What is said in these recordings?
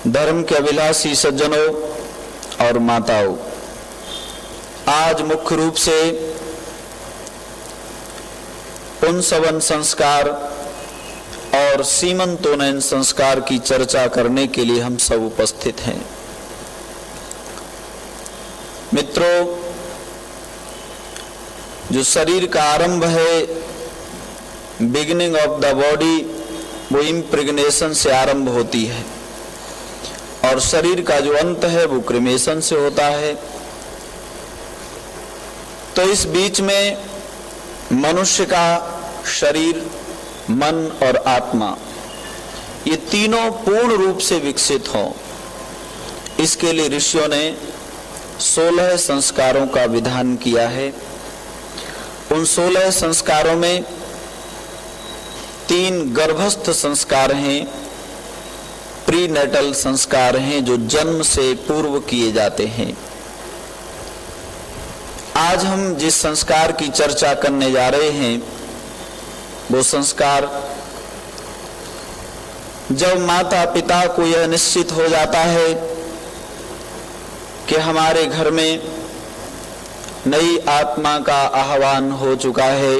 धर्म के अभिलाषी सज्जनों और माताओं, आज मुख्य रूप से पुंसवन संस्कार और सीमंतोनयन संस्कार की चर्चा करने के लिए हम सब उपस्थित हैं। मित्रों, जो शरीर का आरंभ है, बिगिनिंग ऑफ द बॉडी, वो इम्प्रेग्नेशन से आरंभ होती है और शरीर का जो अंत है वो क्रिमेशन से होता है। तो इस बीच में मनुष्य का शरीर, मन और आत्मा, ये तीनों पूर्ण रूप से विकसित हों, इसके लिए ऋषियों ने 16 संस्कारों का विधान किया है। उन 16 संस्कारों में 3 गर्भस्थ संस्कार हैं, प्रीनेटल संस्कार हैं, जो जन्म से पूर्व किए जाते हैं। आज हम जिस संस्कार की चर्चा करने जा रहे हैं वो संस्कार जब माता पिता को यह निश्चित हो जाता है कि हमारे घर में नई आत्मा का आह्वान हो चुका है,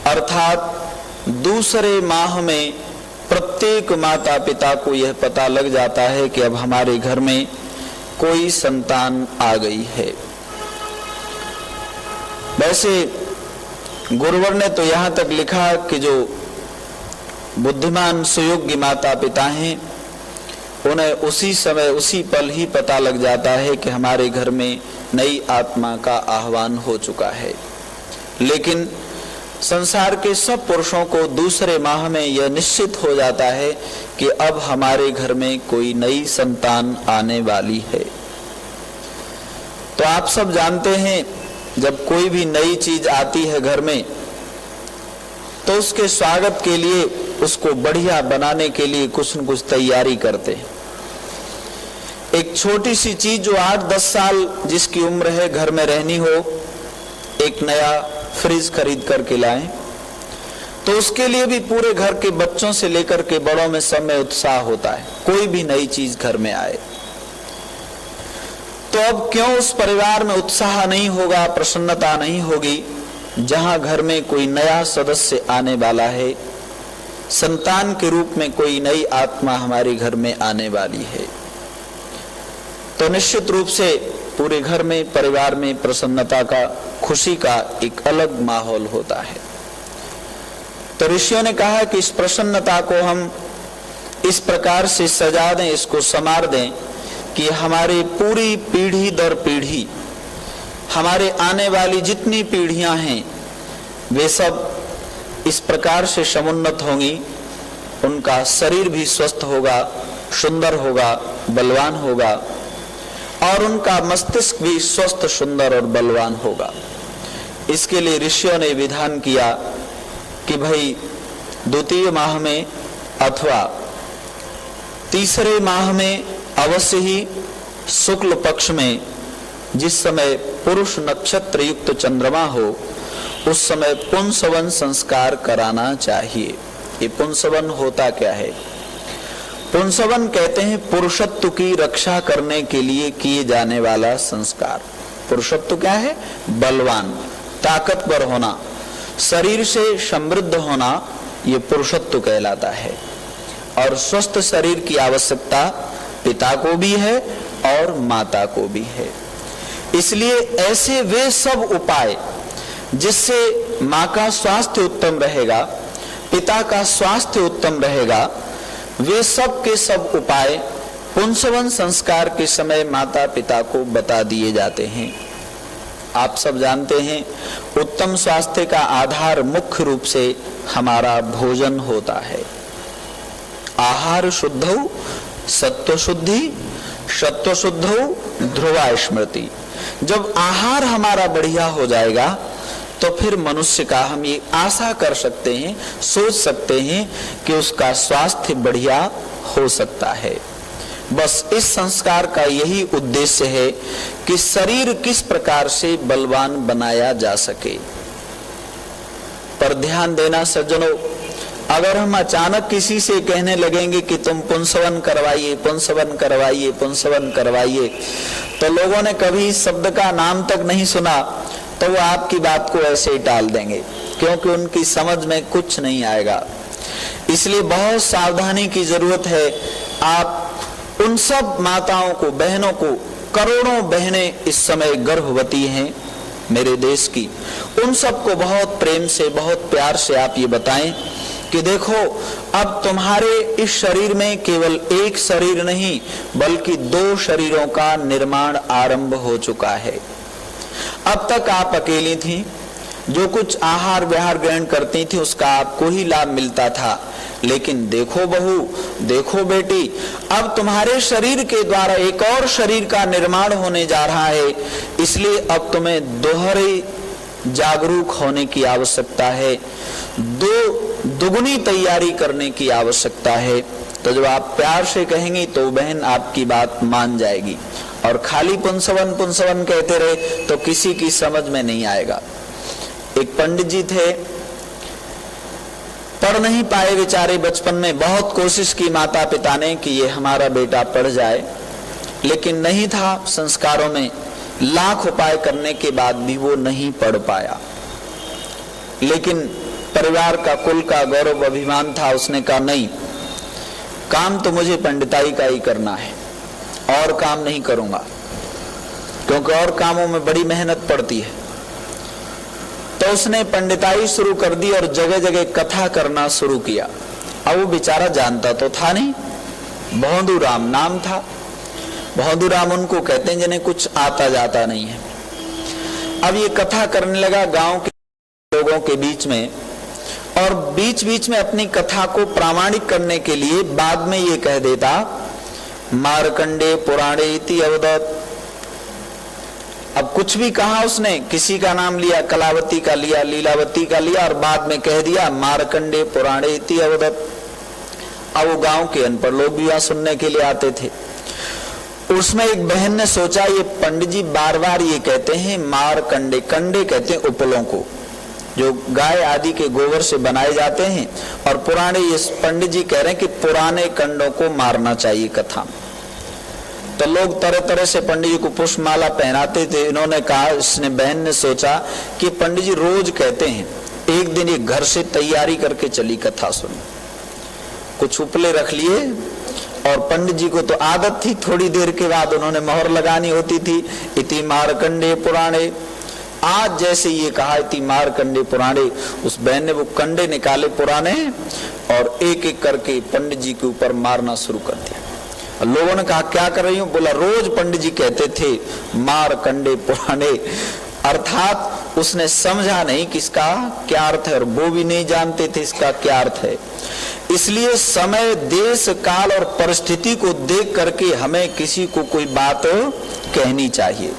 अर्थात दूसरे माह में प्रत्येक माता पिता को यह पता लग जाता है कि अब हमारे घर में कोई संतान आ गई है। वैसे गुरुवर ने तो यहाँ तक लिखा कि जो बुद्धिमान सुयोग्य माता पिता हैं, उन्हें उसी समय उसी पल ही पता लग जाता है कि हमारे घर में नई आत्मा का आह्वान हो चुका है। लेकिन संसार के सब पुरुषों को दूसरे माह में यह निश्चित हो जाता है कि अब हमारे घर में कोई नई संतान आने वाली है। तो आप सब जानते हैं, जब कोई भी नई चीज आती है घर में, तो उसके स्वागत के लिए, उसको बढ़िया बनाने के लिए कुछ न कुछ तैयारी करते हैं। एक छोटी सी चीज जो 8-10 साल जिसकी उम्र है घर में रहनी हो, एक नया फ्रिज खरीद करके लाएं, तो उसके लिए भी पूरे घर के बच्चों से लेकर के बड़ों में सब में उत्साह होता है, कोई भी नई चीज घर में आए। तो अब क्यों उस परिवार में उत्साह नहीं होगा, प्रसन्नता नहीं होगी, जहां घर में कोई नया सदस्य आने वाला है, संतान के रूप में कोई नई आत्मा हमारे घर में आने वाली है। तो निश्चित रूप से पूरे घर में, परिवार में प्रसन्नता का, खुशी का एक अलग माहौल होता है। तो ऋषियों ने कहा कि इस प्रसन्नता को हम इस प्रकार से सजा दें, इसको संवार दें कि हमारे पूरी पीढ़ी दर पीढ़ी, हमारे आने वाली जितनी पीढ़ियां हैं, वे सब इस प्रकार से समुन्नत होंगी, उनका शरीर भी स्वस्थ होगा, सुंदर होगा, बलवान होगा, और उनका मस्तिष्क भी स्वस्थ, सुंदर और बलवान होगा। इसके लिए ऋषियों ने विधान किया कि भाई द्वितीय माह में अथवा तीसरे माह में अवश्य ही शुक्ल पक्ष में, जिस समय पुरुष नक्षत्र युक्त चंद्रमा हो, उस समय पुंसवन संस्कार कराना चाहिए। ये पुंसवन होता क्या है? पुंसवन कहते हैं पुरुषत्व की रक्षा करने के लिए किए जाने वाला संस्कार। पुरुषत्व क्या है? बलवान, ताकतवर होना, शरीर से समृद्ध होना, ये पुरुषत्व कहलाता है। और स्वस्थ शरीर की आवश्यकता पिता को भी है और माता को भी है। इसलिए ऐसे वे सब उपाय जिससे माँ का स्वास्थ्य उत्तम रहेगा, पिता का स्वास्थ्य उत्तम रहेगा, वे सब के सब उपाय पुंसवन संस्कार के समय माता पिता को बता दिए जाते हैं। आप सब जानते हैं, उत्तम स्वास्थ्य का आधार मुख्य रूप से हमारा भोजन होता है। आहार शुद्धौ सत्व शुद्धि, सत्व शुद्धौ ध्रुवा स्मृति। जब आहार हमारा बढ़िया हो जाएगा तो फिर मनुष्य का हम ये आशा कर सकते हैं, सोच सकते हैं कि उसका स्वास्थ्य बढ़िया हो सकता है। बस इस संस्कार का यही उद्देश्य है कि शरीर किस प्रकार से बलवान बनाया जा सके। पर ध्यान देना सज्जनों, अगर हम अचानक किसी से कहने लगेंगे कि तुम पुंसवन करवाइए, पुंसवन करवाइए, पुंसवन करवाइए, तो लोगों ने कभी इस शब्द का नाम तक नहीं सुना तो वो आपकी बात को ऐसे ही टाल देंगे, क्योंकि उनकी समझ में कुछ नहीं आएगा। इसलिए बहुत सावधानी की जरूरत है। आप उन सब माताओं को, बहनों को, करोड़ों बहनें इस समय गर्भवती हैं मेरे देश की, उन सबको बहुत प्रेम से, बहुत प्यार से आप ये बताएं कि देखो, अब तुम्हारे इस शरीर में केवल एक शरीर नहीं बल्कि 2 शरीरों का निर्माण आरंभ हो चुका है। अब तक आप अकेली थी, जो कुछ आहार विहार ग्रहण करती थी उसका आपको ही लाभ मिलता था, लेकिन देखो बहू, देखो बेटी, अब तुम्हारे शरीर के द्वारा एक और शरीर का निर्माण होने जा रहा है, इसलिए अब तुम्हें दोहरे जागरूक होने की आवश्यकता है, दुगुनी तैयारी करने की आवश्यकता है। तो जब आप प्यार से कहेंगी तो बहन आपकी बात मान जाएगी, और खाली पुंसवन पुंसवन कहते रहे तो किसी की समझ में नहीं आएगा। एक पंडित जी थे, पढ़ नहीं पाए बेचारे बचपन में, बहुत कोशिश की माता पिता ने कि ये हमारा बेटा पढ़ जाए, लेकिन नहीं था संस्कारों में, लाख उपाय करने के बाद भी वो नहीं पढ़ पाया। लेकिन परिवार का, कुल का गौरव अभिमान था, उसने कहा नहीं, काम तो मुझे पंडिताई का ही करना है, और काम नहीं करूंगा, क्योंकि और कामों में बड़ी मेहनत पड़ती है। तो उसने पंडिताई शुरू कर दी और जगह जगह कथा करना शुरू किया। अब वो बेचारा जानता तो था नहीं, भौंदू राम नाम था। भौंदू राम उनको कहते हैं जिन्हें कुछ आता जाता नहीं है। अब ये कथा करने लगा गांव के लोगों के बीच में, और बीच बीच में अपनी कथा को प्रामाणिक करने के लिए बाद में ये कह देता, मार्कंडे पुराणे इति अवदत्। अब कुछ भी कहा उसने, किसी का नाम लिया, कलावती का लिया, लीलावती का लिया, और बाद में कह दिया मार्कंडे पुराणे इति अवदत्। अब वो गांव के अनपढ़ लोग भी वहां सुनने के लिए आते थे। उसमें एक बहन ने सोचा, ये पंडित जी बार बार ये कहते हैं मारकंडे, कंडे कहते हैं उपलों को, जो गाय आदि के गोबर से बनाए जाते हैं, और पुराने, ये पंडित जी कह रहे हैं कि पुराने कंडों को मारना चाहिए कथा में। तो लोग तरह तरह से पंडित जी को पुष्पमाला पहनाते थे। इन्होंने कहा, इसने बहन ने सोचा कि पंडित जी रोज कहते हैं, एक दिन ये घर से तैयारी करके चली कथा सुन, कुछ उपले रख लिए, और पंडित जी को तो आदत थी, थोड़ी देर के बाद उन्होंने मोहर लगानी होती थी, इति मारकंडे पुराणे। आज जैसे ये कहा इति मारकंडे पुराणे, उस बहन ने वो कंडे निकाले पुराने और एक एक करके पंडित जी के ऊपर मारना शुरू कर दिया। लोगों ने कहा क्या कर रही हूं? बोला रोज पंडित जी कहते थे मारकंडे पुराणे, अर्थात उसने समझा नहीं कि इसका क्या अर्थ है, और वो भी नहीं जानते थे इसका क्या अर्थ है। इसलिए समय, देश, काल और परिस्थिति को देख करके हमें किसी को कोई बात कहनी चाहिए।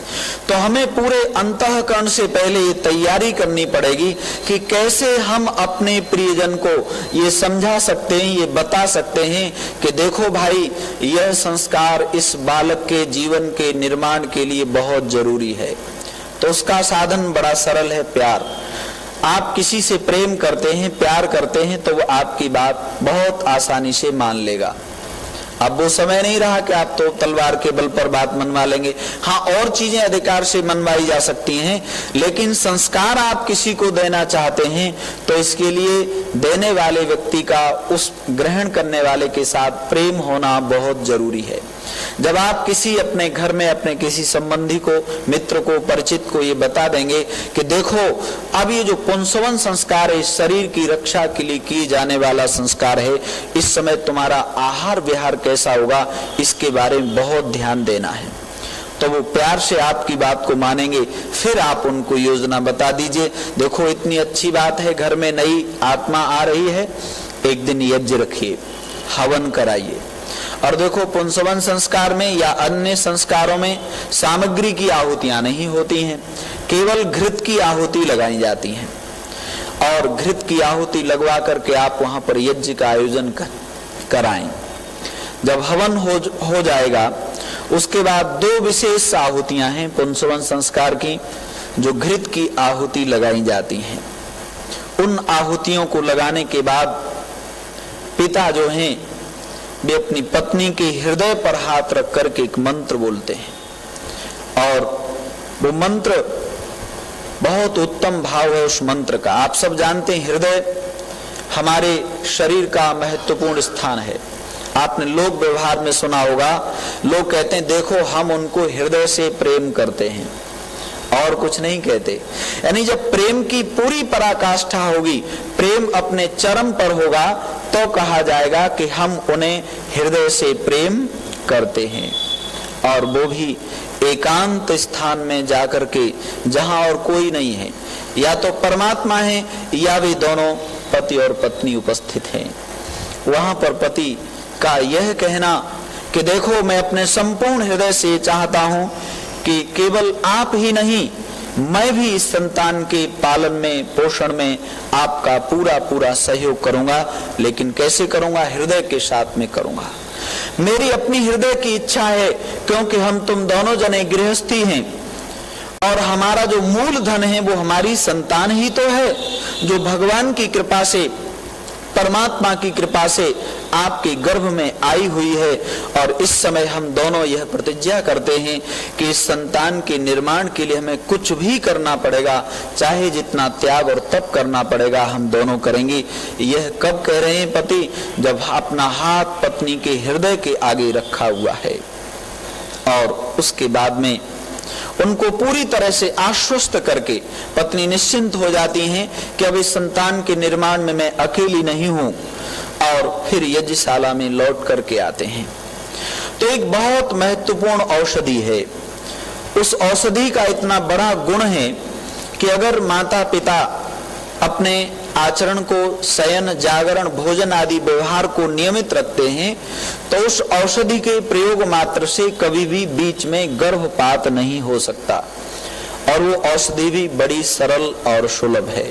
तो हमें पूरे अंतःकरण से पहले ये तैयारी करनी पड़ेगी कि कैसे हम अपने प्रियजन को ये समझा सकते हैं, ये बता सकते हैं कि देखो भाई, यह संस्कार इस बालक के जीवन के निर्माण के लिए बहुत जरूरी है। तो उसका साधन बड़ा सरल है, प्यार। आप किसी से प्रेम करते हैं, प्यार करते हैं, तो वो आपकी बात बहुत आसानी से मान लेगा। अब वो समय नहीं रहा कि आप तो तलवार के बल पर बात मनवा लेंगे। हाँ, और चीजें अधिकार से मनवाई जा सकती हैं, लेकिन संस्कार आप किसी को देना चाहते हैं तो इसके लिए देने वाले व्यक्ति का उस ग्रहण करने वाले के साथ प्रेम होना बहुत जरूरी है। जब आप किसी अपने घर में अपने किसी संबंधी को, मित्र को, परिचित को ये बता देंगे कि देखो अब ये जो पुंसवन संस्कार है, शरीर की रक्षा के लिए किए जाने वाला संस्कार है, इस समय तुम्हारा आहार विहार कैसा होगा इसके बारे में बहुत ध्यान देना है। तो वो प्यार से आपकी बात को मानेंगे। फिर आप उनको योजना बता दीजिए, देखो इतनी अच्छी बात है, घर में नई आत्मा आ रही है, एक दिन यज्ञ रखिए, हवन कराइए। और देखो पुंसवन संस्कार में या अन्य संस्कारों में सामग्री की आहुतियां नहीं होती हैं, केवल घृत की आहुति लगाई जाती है, और घृत की आहुति लगवा करके आप वहां पर यज्ञ का आयोजन कराएं। जब हवन हो जाएगा उसके बाद 2 विशेष आहुतियां हैं पुंसवन संस्कार की, जो घृत की आहुति लगाई जाती हैं। उन आहुतियों को लगाने के बाद पिता जो हैं वे अपनी पत्नी के हृदय पर हाथ रख करके एक मंत्र बोलते हैं और वो मंत्र बहुत उत्तम भाव है उस मंत्र का। आप सब जानते हैं हृदय हमारे शरीर का महत्वपूर्ण स्थान है। आपने लोक व्यवहार में सुना होगा, लोग कहते हैं देखो हम उनको हृदय से प्रेम करते हैं और कुछ नहीं कहते। यानी जब प्रेम की पूरी पराकाष्ठा होगी, प्रेम अपने चरम पर होगा, तो कहा जाएगा कि हम उन्हें हृदय से प्रेम करते हैं। और वो भी एकांत स्थान में जाकर के जहां और कोई नहीं है, या तो परमात्मा है या वे दोनों पति और पत्नी उपस्थित हैं। वहां पर पति का यह कहना कि देखो मैं अपने संपूर्ण हृदय से चाहता हूं कि केवल आप ही नहीं, मैं भी इस संतान के पालन में पोषण में आपका पूरा पूरा सहयोग करूंगा। लेकिन कैसे करूंगा? हृदय के साथ में करूंगा। मेरी अपनी हृदय की इच्छा है, क्योंकि हम तुम दोनों जने गृहस्थी हैं और हमारा जो मूल धन है वो हमारी संतान ही तो है, जो भगवान की कृपा से, परमात्मा की कृपा से आपके गर्भ में आई हुई है। और इस समय हम दोनों यह प्रतिज्ञा करते हैं कि इस संतान के निर्माण के लिए हमें कुछ भी करना पड़ेगा, चाहे जितना त्याग और तप करना पड़ेगा हम दोनों करेंगे। यह कब कह रहे हैं पति? जब अपना हाथ पत्नी के हृदय के आगे रखा हुआ है। और उसके बाद में उनको पूरी तरह से आश्वस्त करके पत्नी निश्चिंत हो जाती हैं कि अब इस संतान के निर्माण में मैं अकेली नहीं हूं। और फिर यज्ञशाला में लौट करके आते हैं। तो एक बहुत महत्वपूर्ण औषधि है। उस औषधि का इतना बड़ा गुण है कि अगर माता पिता अपने आचरण को, शयन, जागरण, भोजन आदि व्यवहार को नियमित रखते हैं तो उस औषधि के प्रयोग मात्र से कभी भी बीच में गर्भपात नहीं हो सकता। और वो औषधि भी बड़ी सरल और सुलभ है।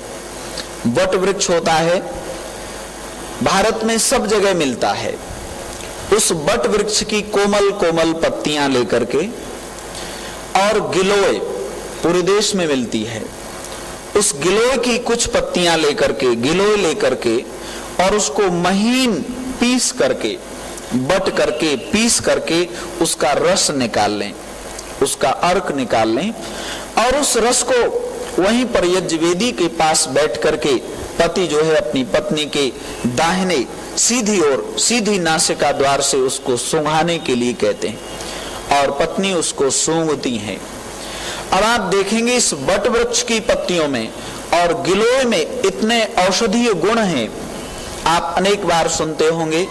वट वृक्ष होता है, भारत में सब जगह मिलता है। उस वट वृक्ष की कोमल कोमल पत्तियां लेकर के, और गिलोय पूरे देश में मिलती है, उस गिलोय की कुछ पत्तियां लेकर के, गिलोय लेकर के, और उसको महीन पीस करके, बट करके, पीस करके उसका रस निकाल लें, उसका अर्क निकाल लें, और उस रस को वहीं पर यज्ञवेदी के पास बैठ करके पति जो है अपनी पत्नी के दाहिने सीधी ओर, सीधी नासिका द्वार से उसको सूंघाने के लिए कहते हैं और पत्नी उसको सूंघती है। अब आप देखेंगे इस बट वृक्ष की पत्तियों में और गिलोय में इतने औषधीय गुण हैं, आप अनेक बार सुनते होंगे,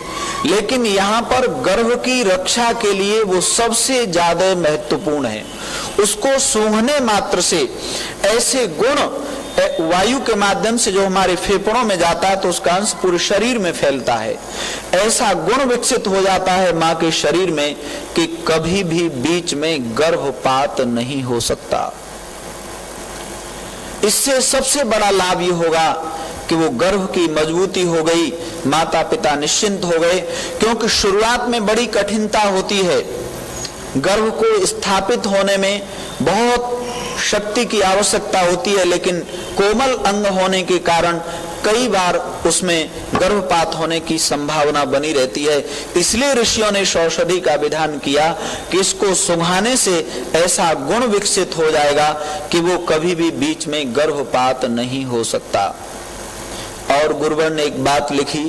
लेकिन यहाँ पर गर्भ की रक्षा के लिए वो सबसे ज्यादा महत्वपूर्ण है। उसको सूंघने मात्र से ऐसे गुण वायु के माध्यम से जो हमारे फेफड़ों में जाता है तो उसका अंश पूरे शरीर में फैलता है। ऐसा गुण विकसित हो जाता है मां के शरीर में कि कभी भी बीच में गर्भपात नहीं हो सकता। इससे सबसे बड़ा लाभ ये होगा कि वो गर्भ की मजबूती हो गई, माता पिता निश्चिंत हो गए, क्योंकि शुरुआत में बड़ी कठिनता होती है। गर्भ को स्थापित होने में बहुत शक्ति की आवश्यकता होती है, लेकिन कोमल अंग होने के कारण कई बार उसमें गर्भपात होने की संभावना बनी रहती है। इसलिए ऋषियों ने इस औषधि का विधान किया कि इसको सूंघाने से ऐसा गुण विकसित हो जाएगा कि वो कभी भी बीच में गर्भपात नहीं हो सकता। और गुरुवर ने एक बात लिखी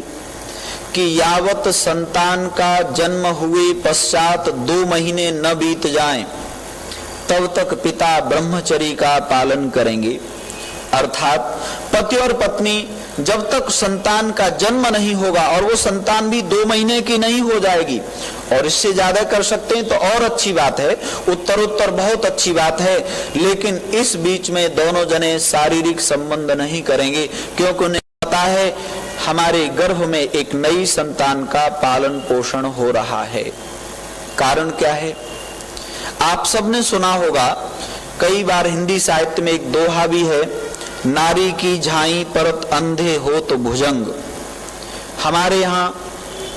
कि यावत संतान का जन्म हुए पश्चात 2 महीने न बीत जाएं, तब तक पिता ब्रह्मचर्य का पालन करेंगे। अर्थात पति और पत्नी जब तक संतान का जन्म नहीं होगा, और वो संतान भी 2 महीने की नहीं हो जाएगी, और इससे ज्यादा कर सकते हैं तो और अच्छी बात है, उत्तरोत्तर बहुत अच्छी बात है, लेकिन इस बीच में दोनों जने शारीरिक संबंध नहीं करेंगे, क्योंकि उन्हें पता है हमारे गर्भ में एक नई संतान का पालन पोषण हो रहा है। कारण क्या है? आप सबने सुना होगा, कई बार हिंदी साहित्य में एक दोहा भी है, नारी की झाई परत अंधे हो तो भुजंग। हमारे यहाँ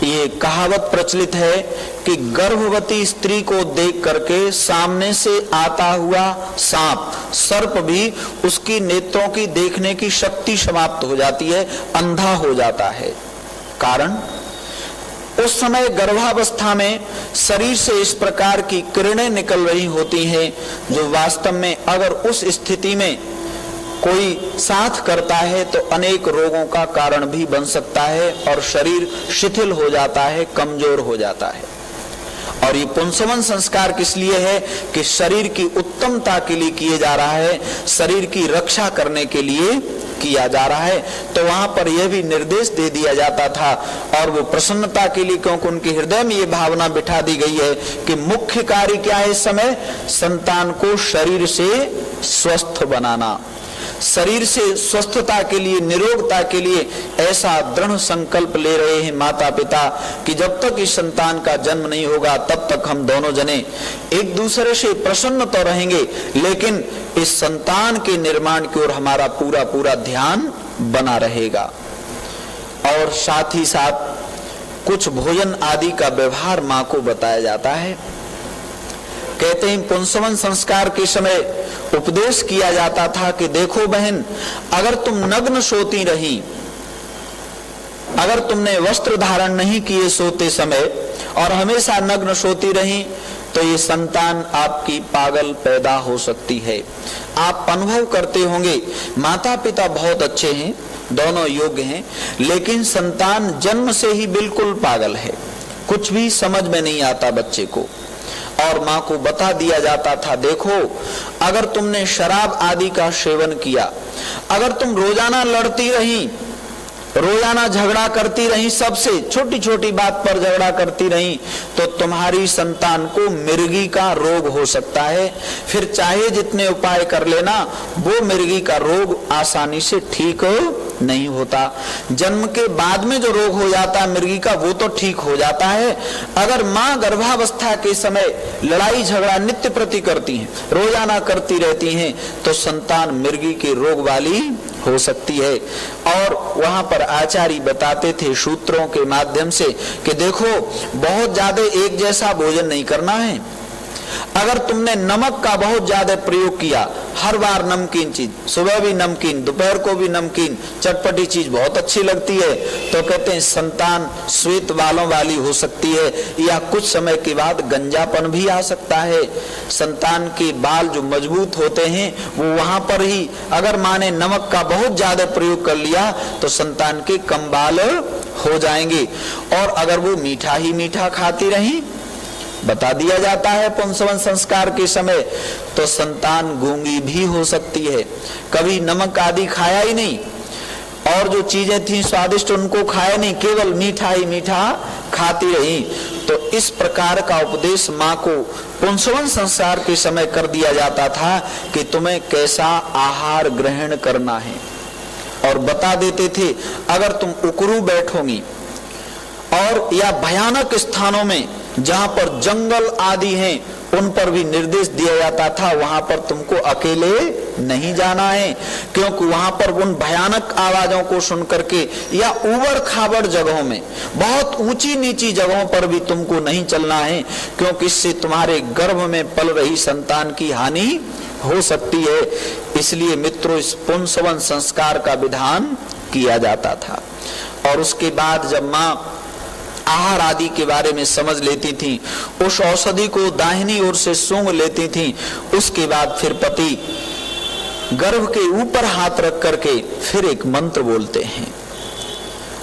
ये कहावत प्रचलित है कि गर्भवती स्त्री को देख करके सामने से आता हुआ सांप, सर्प भी उसकी नेत्रों की देखने की शक्ति समाप्त हो जाती है, अंधा हो जाता है। कारण उस समय गर्भावस्था में शरीर से इस प्रकार की किरणें निकल रही होती हैं जो वास्तव में अगर उस स्थिति में कोई साथ करता है तो अनेक रोगों का कारण भी बन सकता है और शरीर शिथिल हो जाता है, कमजोर हो जाता है। और ये पुंसवन संस्कार किस लिए है कि शरीर की उत्तमता के लिए किए जा रहा है, शरीर की रक्षा करने के लिए किया जा रहा है। तो वहां पर यह भी निर्देश दे दिया जाता था और वो प्रसन्नता के लिए, क्योंकि उनके हृदय में ये भावना बिठा दी गई है कि मुख्य कार्य क्या है इस समय, संतान को शरीर से स्वस्थ बनाना, शरीर से स्वस्थता के लिए, निरोगता के लिए ऐसा दृढ़ संकल्प ले रहे हैं माता पिता कि जब तक इस संतान का जन्म नहीं होगा तब तक हम दोनों जने एक दूसरे से प्रसन्न तो रहेंगे, लेकिन इस संतान के निर्माण की ओर हमारा पूरा पूरा ध्यान बना रहेगा। और साथ ही साथ कुछ भोजन आदि का व्यवहार मां को बताया जाता है। कहते हैं पुंसवन संस्कार के समय उपदेश किया जाता था कि देखो बहन, अगर तुम नग्न सोती रही, अगर तुमने वस्त्र धारण नहीं किए सोते समय और हमेशा नग्न सोती रही तो ये संतान आपकी पागल पैदा हो सकती है। आप अनुभव करते होंगे माता पिता बहुत अच्छे हैं, दोनों योग्य हैं, लेकिन संतान जन्म से ही बिल्कुल पागल है, कुछ भी समझ में नहीं आता बच्चे को। और माँ को बता दिया जाता था देखो, अगर तुमने शराब आदि का सेवन किया, अगर तुम रोजाना लड़ती रही, रोजाना झगड़ा करती रही, सबसे छोटी छोटी बात पर झगड़ा करती रही, तो तुम्हारी संतान को मिर्गी का रोग हो सकता है। फिर चाहे जितने उपाय कर लेना, वो मिर्गी का रोग आसानी से ठीक नहीं होता। जन्म के बाद में जो रोग हो जाता है मिर्गी का, वो तो ठीक हो जाता है। अगर माँ गर्भावस्था के समय लड़ाई झगड़ा नित्य प्रति करती हैं, रोजाना करती रहती हैं, तो संतान मिर्गी के रोग वाली हो सकती है। और वहां पर आचार्य बताते थे सूत्रों के माध्यम से कि देखो, बहुत ज्यादा एक जैसा भोजन नहीं करना है। अगर तुमने नमक का बहुत ज्यादा प्रयोग किया, हर बार नमकीन चीज, सुबह भी नमकीन, दोपहर को भी नमकीन, चटपटी चीज बहुत अच्छी लगती है, तो कहते हैं संतान श्वेत बालों वाली हो सकती है, या कुछ समय के बाद गंजापन भी आ सकता है। संतान के बाल जो मजबूत होते हैं वो वहां पर ही, अगर माँ ने नमक का बहुत ज्यादा प्रयोग कर लिया तो संतान के कम बाल हो जाएंगे। और अगर वो मीठा ही मीठा खाती रही, बता दिया जाता है पुंसवन संस्कार के समय, तो संतान गूंगी भी हो सकती है। कभी नमक आदि खाया ही नहीं और जो चीजें थी स्वादिष्ट उनको खाया नहीं, केवल मीठा ही मीठा खाती रही। तो इस प्रकार का उपदेश माँ को पुंसवन संस्कार के समय कर दिया जाता था कि तुम्हें कैसा आहार ग्रहण करना है। और बता देते थे अगर तुम उकरू बैठोगी और या भयानक स्थानों में जहां पर जंगल आदि हैं, उन पर भी निर्देश दिया जाता था वहां पर तुमको अकेले नहीं जाना है, क्योंकि वहां पर उन भयानक आवाजों को सुन करके या उबड़ खाबड़ जगहों में, बहुत ऊंची नीची जगहों पर भी तुमको नहीं चलना है, क्योंकि इससे तुम्हारे गर्भ में पल रही संतान की हानि हो सकती है। इसलिए मित्रों, इस पुंसवन संस्कार का विधान किया जाता था। और उसके बाद जब माँ आहार आदि के बारे में समझ लेती थी, उस औषधि को दाहिनी ओर से सूंघ लेती थी, उसके बाद फिर पति गर्भ के ऊपर हाथ रख करके फिर एक मंत्र बोलते हैं।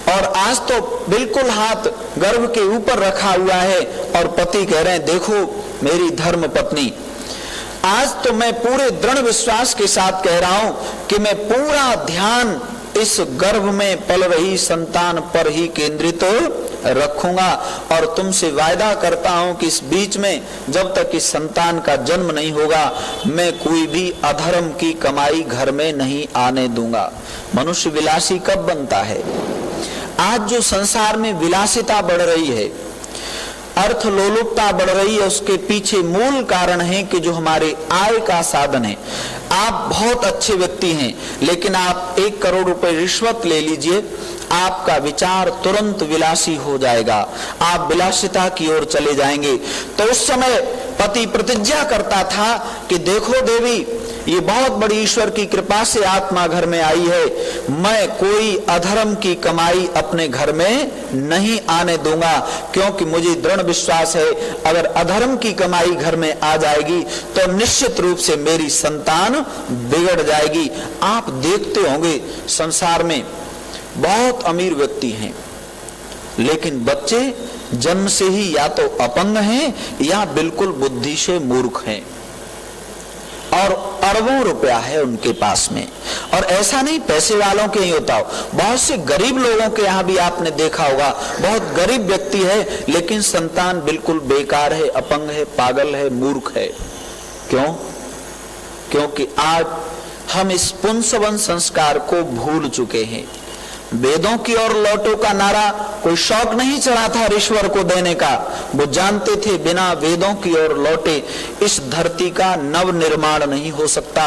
और आज तो बिल्कुल हाथ गर्भ के ऊपर रखा हुआ है और पति कह रहे हैं देखो मेरी धर्म पत्नी, आज तो मैं पूरे दृढ़ विश्वास के साथ कह रहा हूं कि मैं पूरा ध्यान इस गर्भ में पल रही संतान पर ही केंद्रित रखूंगा, और तुमसे वायदा करता हूं कि इस बीच में जब तक इस संतान का जन्म नहीं होगा मैं कोई भी अधर्म की कमाई घर में नहीं आने दूंगा। मनुष्य विलासी कब बनता है? आज जो संसार में विलासिता बढ़ रही है, अर्थ लोलुपता बढ़ रही है, उसके पीछे मूल कारण है कि जो हमारे आय का साधन है। आप बहुत अच्छे व्यक्ति हैं, लेकिन आप 1 करोड़ रुपए रिश्वत ले लीजिए, आपका विचार तुरंत विलासी हो जाएगा, आप विलासिता की ओर चले जाएंगे। तो उस समय पति प्रतिज्ञा करता था कि देखो देवी, ये बहुत बड़ी ईश्वर की कृपा से आत्मा घर में आई है, मैं कोई अधर्म की कमाई अपने घर में नहीं आने दूंगा, क्योंकि मुझे दृढ़ विश्वास है अगर अधर्म की कमाई घर में आ जाएगी तो निश्चित रूप से मेरी संतान बिगड़ जाएगी। आप देखते होंगे संसार में बहुत अमीर व्यक्ति हैं, लेकिन बच्चे जन्म से ही या तो अपंग हैं या बिल्कुल बुद्धि से मूर्ख हैं, और अरबों रुपया है उनके पास में। और ऐसा नहीं पैसे वालों के ही होता हो, बहुत से गरीब लोगों के यहाँ भी आपने देखा होगा, बहुत गरीब व्यक्ति है लेकिन संतान बिल्कुल बेकार है, अपंग है, पागल है, मूर्ख है। क्यों? क्योंकि आज हम इस पुंसवन संस्कार को भूल चुके हैं। वेदों की ओर लौटो का नारा कोई शौक नहीं चढ़ा था ईश्वर को देने का, वो जानते थे बिना वेदों की ओर लौटे इस धरती का नव निर्माण नहीं हो सकता।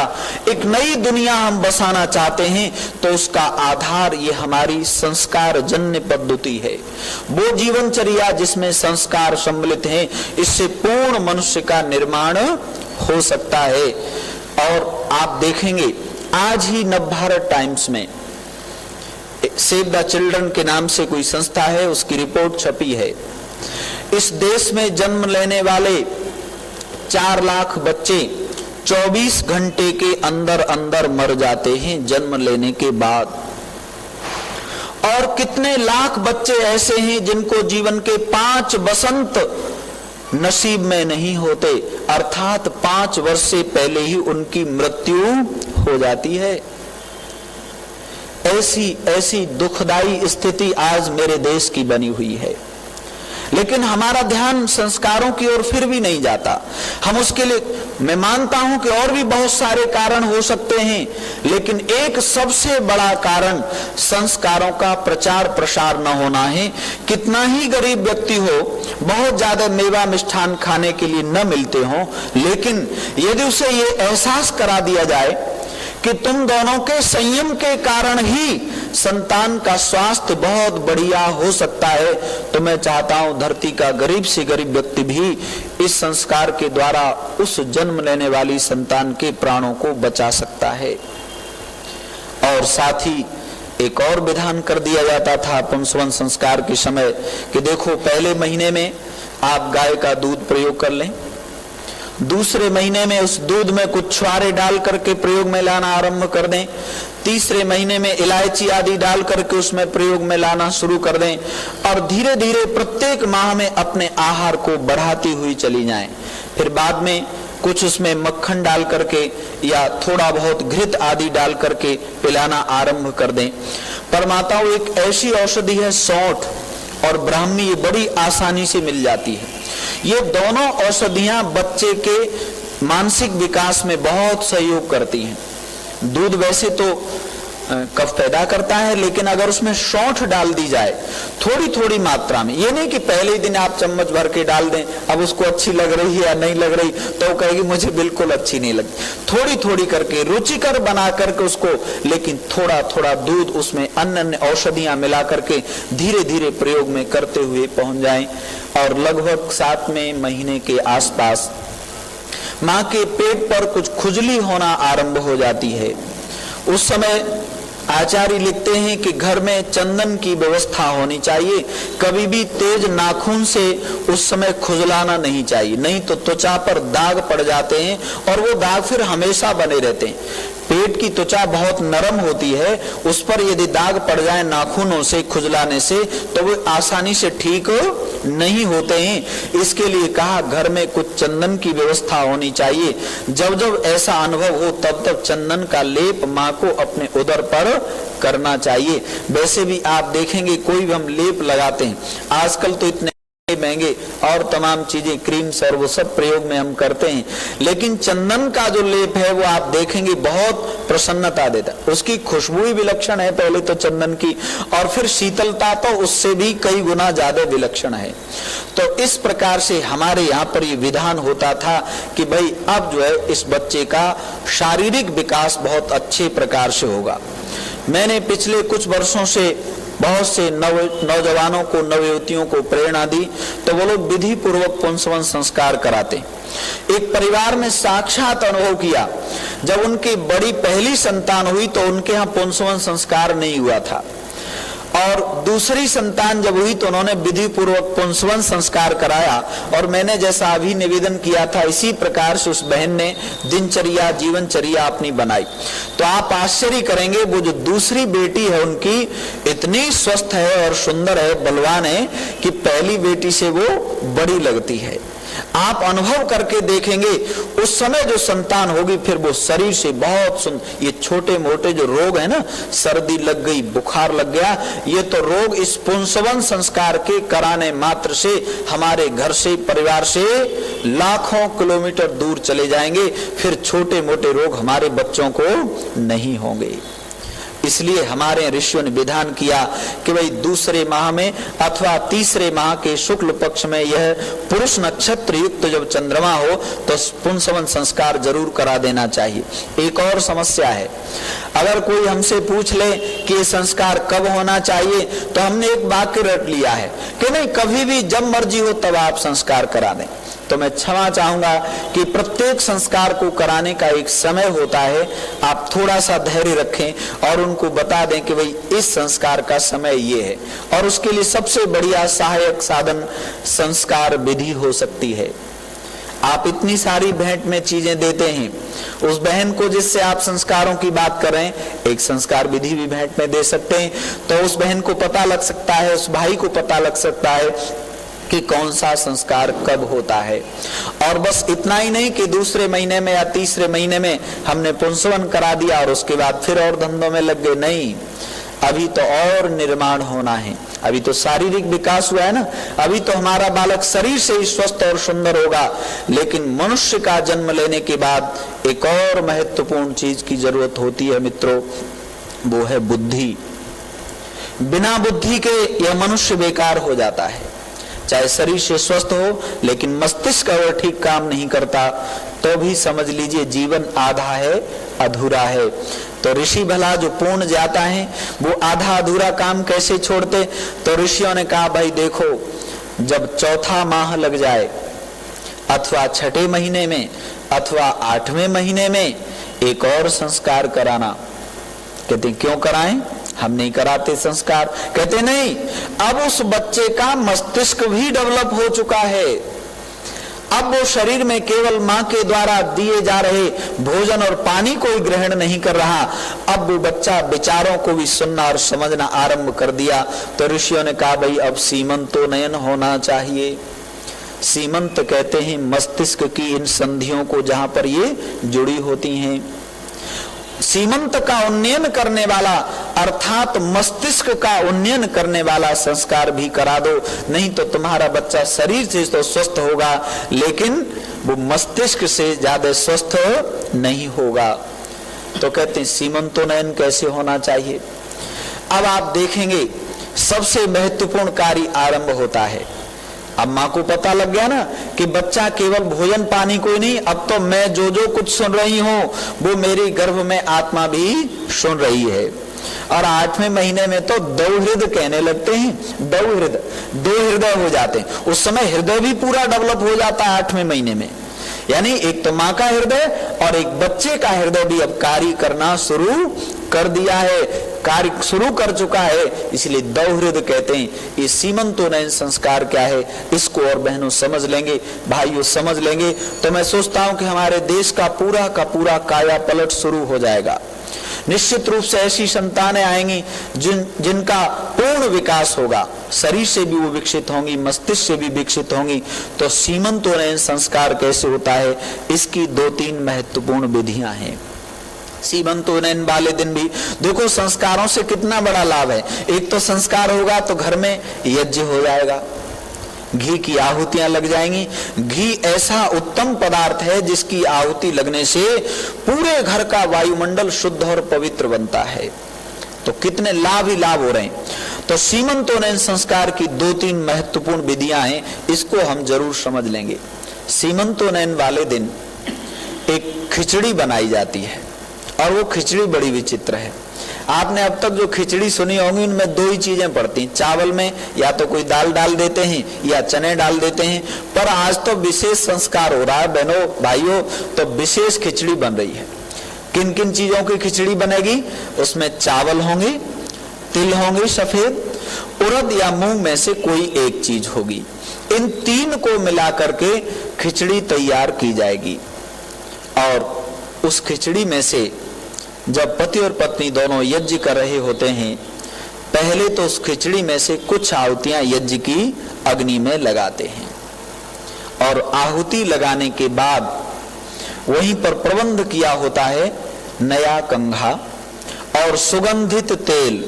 एक नई दुनिया हम बसाना चाहते हैं तो उसका आधार ये हमारी संस्कार जन्य पद्धति है, वो जीवनचर्या जिसमें संस्कार सम्मिलित हैं, इससे पूर्ण मनुष्य का निर्माण हो सकता है। और आप देखेंगे आज ही नवभारत टाइम्स में सेव द चिल्ड्रन के नाम से कोई संस्था है, उसकी रिपोर्ट छपी है। इस देश में जन्म लेने वाले 4 लाख बच्चे 24 घंटे के अंदर अंदर मर जाते हैं जन्म लेने के बाद, और कितने लाख बच्चे ऐसे हैं जिनको जीवन के 5 बसंत नसीब में नहीं होते, अर्थात 5 वर्ष से पहले ही उनकी मृत्यु हो जाती है। ऐसी दुखदाई स्थिति आज मेरे देश की बनी हुई है, लेकिन हमारा ध्यान संस्कारों की ओर फिर भी नहीं जाता। हम उसके लिए, मैं मानता हूं कि और भी बहुत सारे कारण हो सकते हैं, लेकिन एक सबसे बड़ा कारण संस्कारों का प्रचार प्रसार न होना है। कितना ही गरीब व्यक्ति हो, बहुत ज्यादा मेवा मिष्ठान खाने के लिए न मिलते हो, लेकिन यदि उसे ये एहसास करा दिया जाए कि तुम दोनों के संयम के कारण ही संतान का स्वास्थ्य बहुत बढ़िया हो सकता है, तो मैं चाहता हूं धरती का गरीब से गरीब व्यक्ति भी इस संस्कार के द्वारा उस जन्म लेने वाली संतान के प्राणों को बचा सकता है। और साथ ही एक और विधान कर दिया जाता था पुंसवन संस्कार के समय कि देखो, पहले महीने में आप गाय का दूध प्रयोग कर लें, दूसरे महीने में उस दूध में कुछ छुआरे डाल करके प्रयोग में लाना आरंभ कर दें, तीसरे महीने में इलायची आदि डाल करके उसमें प्रयोग में लाना शुरू कर दें, और धीरे धीरे प्रत्येक माह में अपने आहार को बढ़ाती हुई चली जाएं। फिर बाद में कुछ उसमें मक्खन डाल करके या थोड़ा बहुत घृत आदि डाल करके पिलाना आरंभ कर दें। पर माताओं, एक ऐसी औषधि है सौंठ और ब्राह्मी, ये बड़ी आसानी से मिल जाती है। ये दोनों औषधियां बच्चे के मानसिक विकास में बहुत सहयोग करती हैं। दूध वैसे तो कफ पैदा करता है, लेकिन अगर उसमें सौंठ डाल दी जाए थोड़ी थोड़ी मात्रा में, ये नहीं कि पहले ही दिन आप चम्मच भर के डाल दें, अब उसको अच्छी लग रही है या नहीं लग रही तो कहेगी मुझे बिल्कुल अच्छी नहीं लगी, थोड़ी थोड़ी करके रुचिकर बना करके उसको, लेकिन थोड़ा थोड़ा दूध उसमें अन्य अन्य औषधियां मिला करके धीरे धीरे प्रयोग में करते हुए पहुंच जाएं, और लगभग 7वें महीने के आसपास माँ के पेट पर कुछ खुजली होना आरंभ हो जाती है। उस समय आचार्य लिखते हैं कि घर में चंदन की व्यवस्था होनी चाहिए, कभी भी तेज नाखून से उस समय खुजलाना नहीं चाहिए, नहीं तो त्वचा पर दाग पड़ जाते हैं और वो दाग फिर हमेशा बने रहते हैं। पेट की त्वचा बहुत नरम होती है, उस पर यदि दाग पड़ जाए नाखूनों से खुजलाने से तो वो आसानी से ठीक नहीं होते हैं। इसके लिए कहा घर में कुछ चंदन की व्यवस्था होनी चाहिए। जब जब ऐसा अनुभव हो तब तब चंदन का लेप माँ को अपने उदर पर करना चाहिए। वैसे भी आप देखेंगे कोई भी हम लेप लगाते हैं, आजकल तो इतने महंगे और तमाम चीजें क्रीम्स और वो सब प्रयोग में हम करते हैं, लेकिन चंदन का जो लेप है वो आप देखेंगे बहुत प्रसन्नता देता है। उसकी खुशबू ही विलक्षण है पहले तो चंदन की, और फिर शीतलता तो उससे भी कई गुना ज्यादा विलक्षण है। तो इस प्रकार से हमारे यहाँ पर ये विधान होता था कि भाई अब जो है इस बच्चे का शारीरिक विकास बहुत अच्छे प्रकार से होगा। मैंने पिछले कुछ वर्षों से बहुत से नौजवानों को, नवयुवतियों को प्रेरणा दी, तो वो लोग विधि पूर्वक पुंसवन संस्कार कराते। एक परिवार में साक्षात अनुभव किया, जब उनकी बड़ी पहली संतान हुई तो उनके यहाँ पुंसवन संस्कार नहीं हुआ था, और दूसरी संतान जब हुई तो उन्होंने विधि पूर्वक पुंसवन संस्कार कराया। और मैंने जैसा अभी निवेदन किया था, इसी प्रकार से उस बहन ने दिनचर्या, जीवनचर्या अपनी बनाई। तो आप आश्चर्य करेंगे, वो जो दूसरी बेटी है उनकी इतनी स्वस्थ है और सुंदर है, बलवान है, कि पहली बेटी से वो बड़ी लगती है। आप अनुभव करके देखेंगे, उस समय जो संतान होगी फिर वो शरीर से बहुत ये छोटे मोटे जो रोग है ना, सर्दी लग गई, बुखार लग गया, ये तो रोग इस पुंसवन संस्कार के कराने मात्र से हमारे घर से, परिवार से लाखों किलोमीटर दूर चले जाएंगे। फिर छोटे मोटे रोग हमारे बच्चों को नहीं होंगे। इसलिए हमारे ऋषियों ने विधान किया कि भाई दूसरे माह में अथवा तीसरे माह के शुक्ल पक्ष में यह पुरुष नक्षत्र युक्त जब चंद्रमा हो तो पुंसवन संस्कार जरूर करा देना चाहिए। एक और समस्या है, अगर कोई हमसे पूछ ले कि ये संस्कार कब होना चाहिए, तो हमने एक वाक्य रट लिया है कि नहीं, कभी भी जब मर्जी हो तब आप संस्कार करा दें। तो मैं क्षमा चाहूंगा कि प्रत्येक संस्कार को कराने का एक समय होता है। आप थोड़ा सा धैर्य रखें और उनको बता दें कि भाई इस संस्कार का समय ये है, और उसके लिए सबसे बढ़िया सहायक साधन संस्कार विधि हो सकती है। आप इतनी सारी भेंट में चीजें देते हैं, उस बहन को जिससे आप संस्कारों की बात कर रहे हैं, एक संस्कार विधि भी भेंट में दे सकते हैं। तो उस बहन को पता लग सकता है, उस भाई को पता लग सकता है कि कौन सा संस्कार कब होता है। और बस इतना ही नहीं कि दूसरे महीने में या तीसरे महीने में हमने पुंसवन करा दिया और उसके बाद फिर और धंधों में लग गए, नहीं, अभी तो और निर्माण होना है। अभी तो शारीरिक विकास हुआ है ना, अभी तो हमारा बालक शरीर से ही स्वस्थ और सुंदर होगा, लेकिन मनुष्य का जन्म लेने के बाद एक और महत्वपूर्ण चीज की जरूरत होती है मित्रों, वो है बुद्धि। बिना बुद्धि के यह मनुष्य बेकार हो जाता है। चाहे शरीर से स्वस्थ हो लेकिन मस्तिष्क अगर ठीक काम नहीं करता तो भी समझ लीजिए जीवन आधा है, अधूरा है। तो ऋषि भला जो पूर्ण जाता है वो आधा अधूरा काम कैसे छोड़ते? तो ऋषियों ने कहा भाई देखो, जब चौथा माह लग जाए अथवा छठे महीने में अथवा आठवें महीने में एक और संस्कार कराना। कहते क्यों कराएं, हम नहीं कराते संस्कार। कहते नहीं, अब उस बच्चे का मस्तिष्क भी डेवलप हो चुका है, अब वो शरीर में केवल मां के द्वारा दिए जा रहे भोजन और पानी को ही ग्रहण नहीं कर रहा, अब वो बच्चा विचारों को भी सुनना और समझना आरंभ कर दिया। तो ऋषियों ने कहा भाई अब सीमंतोन्नयन होना चाहिए। सीमंत कहते हैं मस्तिष्क की इन संधियों को जहां पर ये जुड़ी होती हैं। सीमंत का उन्नयन करने वाला अर्थात मस्तिष्क का उन्नयन करने वाला संस्कार भी करा दो, नहीं तो तुम्हारा बच्चा शरीर से तो स्वस्थ होगा लेकिन वो मस्तिष्क से ज्यादा स्वस्थ नहीं होगा। तो कहते हैं सीमंतोन्नयन कैसे होना चाहिए। अब आप देखेंगे सबसे महत्वपूर्ण कार्य आरंभ होता है। अब माँ को पता लग गया ना कि बच्चा केवल भोजन पानी कोई नहीं, अब तो मैं जो जो कुछ सुन रही हूँ वो मेरे गर्भ में आत्मा भी सुन रही है। और आठवें महीने में तो दौहृद कहने लगते हैं, दौहृद, दो हृदय हो जाते हैं। उस समय हृदय भी पूरा डेवलप हो जाता है आठवें महीने में, यानी एक तो माँ का हृदय और एक बच्चे का हृदय भी अब कार्य करना शुरू कर दिया है, कार्य शुरू कर चुका है, इसलिए दौहृद कहते हैं। ये सीमंतोन्नयन संस्कार क्या है, इसको और बहनों समझ लेंगे, भाइयों समझ लेंगे, तो मैं सोचता हूं कि हमारे देश का पूरा काया पलट शुरू हो जाएगा। निश्चित रूप से ऐसी संतानें आएंगी जिनका पूर्ण विकास होगा, शरीर से भी वो विकसित होंगी, मस्तिष्क से भी विकसित होंगी। तो सीमंतोन्नयन संस्कार कैसे होता है, इसकी 2-3 महत्वपूर्ण विधियां हैं। सीमंतोन्नयन वाले दिन भी देखो संस्कारों से कितना बड़ा लाभ है। एक तो संस्कार होगा तो घर में यज्ञ हो जाएगा, घी की आहुतियां लग जाएंगी। घी ऐसा उत्तम पदार्थ है जिसकी आहुति लगने से पूरे घर का वायुमंडल शुद्ध और पवित्र बनता है। तो कितने लाभ ही लाभ हो रहे हैं। तो सीमंतोन्नयन संस्कार की 2-3 महत्वपूर्ण विधियां हैं, इसको हम जरूर समझ लेंगे। सीमंतोन्नयन वाले दिन एक खिचड़ी बनाई जाती है और वो खिचड़ी बड़ी विचित्र है। आपने अब तक जो खिचड़ी सुनी होंगी उनमें दो ही चीजें पड़ती, चावल में या तो कोई दाल डाल देते हैं या चने डाल देते हैं, पर आज तो विशेष संस्कार हो रहा है बहनों भाइयों, तो विशेष खिचड़ी बन रही है। किन किन चीजों की खिचड़ी बनेगी? उसमें चावल होंगे, तिल होंगे सफेद, उड़द या मूंग में से कोई एक चीज होगी। इन तीन को मिला करके खिचड़ी तैयार की जाएगी और उस खिचड़ी में से जब पति और पत्नी दोनों यज्ञ कर रहे होते हैं, पहले तो उस खिचड़ी में से कुछ आहुतियां यज्ञ की अग्नि में लगाते हैं और आहुति लगाने के बाद वहीं पर प्रबंध किया होता है नया कंघा और सुगंधित तेल।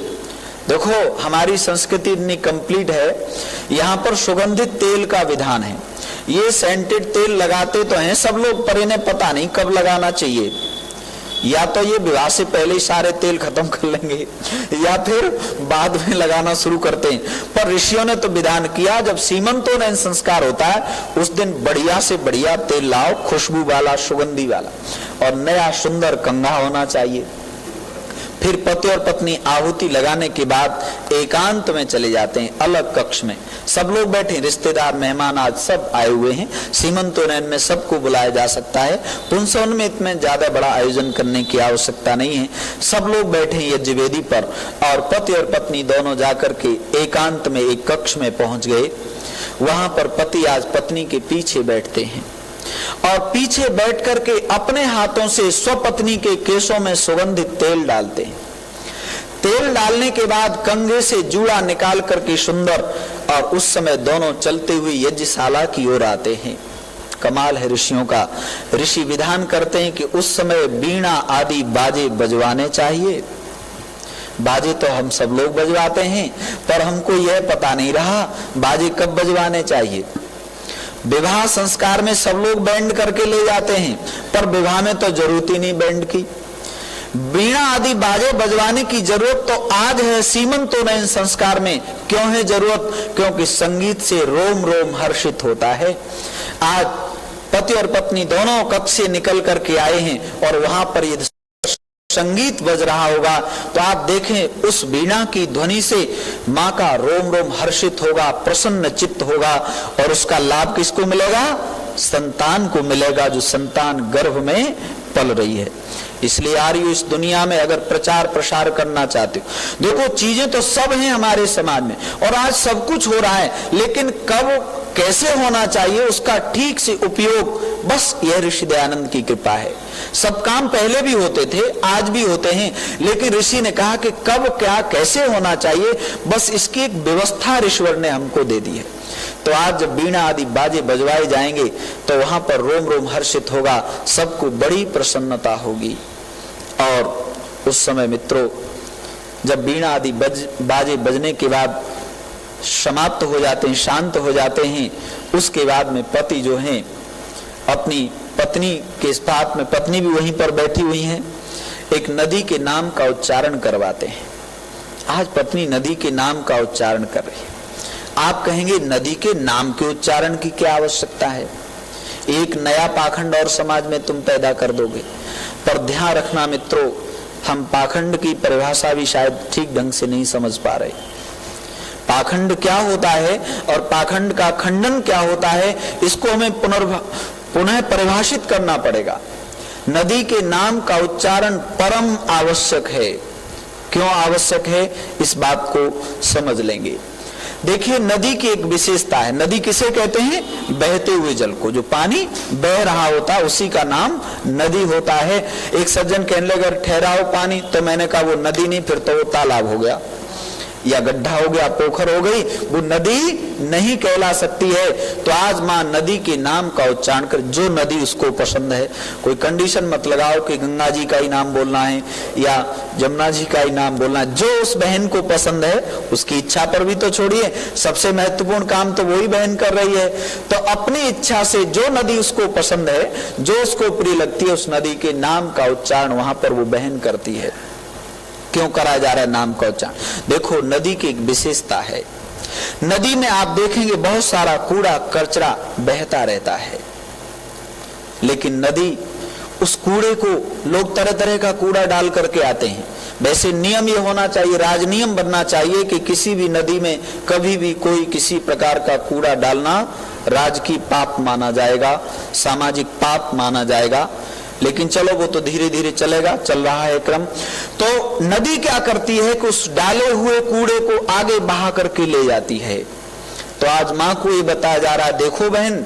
देखो हमारी संस्कृति इतनी कंप्लीट है, यहाँ पर सुगंधित तेल का विधान है। ये सेंटेड तेल लगाते तो हैं सब लोग, पर इन्हें पता नहीं कब लगाना चाहिए। या तो ये विवाह से पहले ही सारे तेल खत्म कर लेंगे या फिर बाद में लगाना शुरू करते हैं, पर ऋषियों ने तो विधान किया जब सीमंतों संस्कार होता है उस दिन बढ़िया से बढ़िया तेल लाओ, खुशबू वाला, सुगंधी वाला, और नया सुंदर कंघा होना चाहिए। फिर पति और पत्नी आहुति लगाने के बाद एकांत में चले जाते हैं, अलग कक्ष में। सब लोग बैठे, रिश्तेदार, मेहमान आज सब आए हुए हैं, सीमंतोनयन में सबको बुलाया जा सकता है। पुंसवन में इतने ज्यादा बड़ा आयोजन करने की आवश्यकता नहीं है। सब लोग बैठे यज्ञ वेदी पर और पति और पत्नी दोनों जाकर के एकांत में एक कक्ष में पहुंच गए। वहां पर पति आज पत्नी के पीछे बैठते हैं और पीछे बैठ करके अपने हाथों से स्वपत्नी के केशों में सुगंधित तेल डालते हैं। तेल डालने के बाद कंघे से जूड़ा निकाल करके सुंदर, और उस समय दोनों चलते हुए यज्ञशाला की ओर आते हैं। कमाल है ऋषियों का। ऋषि विधान करते हैं कि उस समय बीणा आदि बाजे बजवाने चाहिए। बाजे तो हम सब लोग बजवाते हैं, पर हमको यह पता नहीं रहा बाजे कब बजवाने चाहिए। विवाह संस्कार में सब लोग बैंड करके ले जाते हैं, पर विवाह में तो जरूरत ही नहीं बैंड की। बीणा आदि बाजे बजवाने की जरूरत तो आज है सीमंतोनयन संस्कार में। क्यों है जरूरत? क्योंकि संगीत से रोम रोम हर्षित होता है। आज पति और पत्नी दोनों कक्ष से निकल करके आए हैं और वहां पर यदि संगीत बज रहा होगा तो आप देखें उस बीणा की ध्वनि से माँ का रोम रोम हर्षित होगा, प्रसन्न चित्त होगा, और उसका लाभ किसको मिलेगा? संतान को मिलेगा, जो संतान गर्भ में पल रही है। इसलिए आर्य इस दुनिया में अगर प्रचार प्रसार करना चाहते हो, देखो चीजें तो सब हैं हमारे समाज में और आज सब कुछ हो रहा है, लेकिन कब कैसे होना चाहिए उसका ठीक से उपयोग, बस यह ऋषि दयानंद की कृपा है। सब काम पहले भी होते थे, आज भी होते हैं, लेकिन ऋषि ने कहा कि कब क्या कैसे होना चाहिए, बस इसकी एक व्यवस्था ईश्वर ने हमको दे दी है। तो आज जब बीणा आदि बाजे बजवाए जाएंगे तो वहां पर रोम रोम हर्षित होगा, सबको बड़ी प्रसन्नता होगी। और उस समय मित्रों जब बीणा आदि बाजे बजने के बाद समाप्त हो जाते हैं, शांत हो जाते हैं, उसके बाद में पति जो हैं अपनी पत्नी के साथ में, पत्नी भी वहीं पर बैठी हुई हैं, एक नदी के नाम का उच्चारण करवाते हैं। आज पत्नी नदी के नाम का उच्चारण कर रही है। आप कहेंगे नदी के नाम के उच्चारण की क्या आवश्यकता है? एक नया पाखंड और समाज में तुम पैदा कर दोगे। पर ध्यान रखना मित्रों, हम पाखंड की परिभाषा भी शायद ठीक ढंग से नहीं समझ पा रहे। पाखंड क्या होता है और पाखंड का खंडन क्या होता है, इसको हमें पुनः परिभाषित करना पड़ेगा। नदी के नाम का उच्चारण परम आवश्यक है। क्यों आवश्यक है, इस बात को समझ लेंगे। देखिए नदी की एक विशेषता है। नदी किसे कहते हैं? बहते हुए जल को, जो पानी बह रहा होता है उसी का नाम नदी होता है। एक सज्जन कहने लगे अगर ठहराओ पानी, तो मैंने कहा वो नदी नहीं, फिर तो वो तालाब हो गया या गड्ढा हो गया, पोखर हो गई, वो नदी नहीं कहला सकती है। तो आज माँ नदी के नाम का उच्चारण कर, जो नदी उसको पसंद है। कोई कंडीशन मत लगाओ कि गंगा जी का ही नाम बोलना है या जमुना जी का ही नाम बोलना है। जो उस बहन को पसंद है उसकी इच्छा पर भी तो छोड़िए, सबसे महत्वपूर्ण काम तो वही बहन कर रही है। तो अपनी इच्छा से जो नदी उसको पसंद है, जो उसको प्रिय लगती है, उस नदी के नाम का उच्चारण वहां पर वो बहन करती है। क्यों कराया जा रहा है नाम का उच्चारण? देखो नदी की एक विशेषता है। नदी में आप देखेंगे बहुत सारा कूड़ा कचरा बहता रहता है, लेकिन नदी उस कूड़े को, लोग तरह तरह का कूड़ा डाल करके आते हैं, वैसे नियम ये होना चाहिए, राजनियम बनना चाहिए कि किसी भी नदी में कभी भी कोई किसी प्रकार का कूड़ा डालना राजकीय पाप माना जाएगा, सामाजिक पाप माना जाएगा। लेकिन चलो वो तो धीरे धीरे चलेगा, चल रहा है क्रम। तो नदी क्या करती है कि उस डाले हुए कूड़े को आगे बहा करके ले जाती है। तो आज माँ को ये बताया जा रहा है, देखो बहन,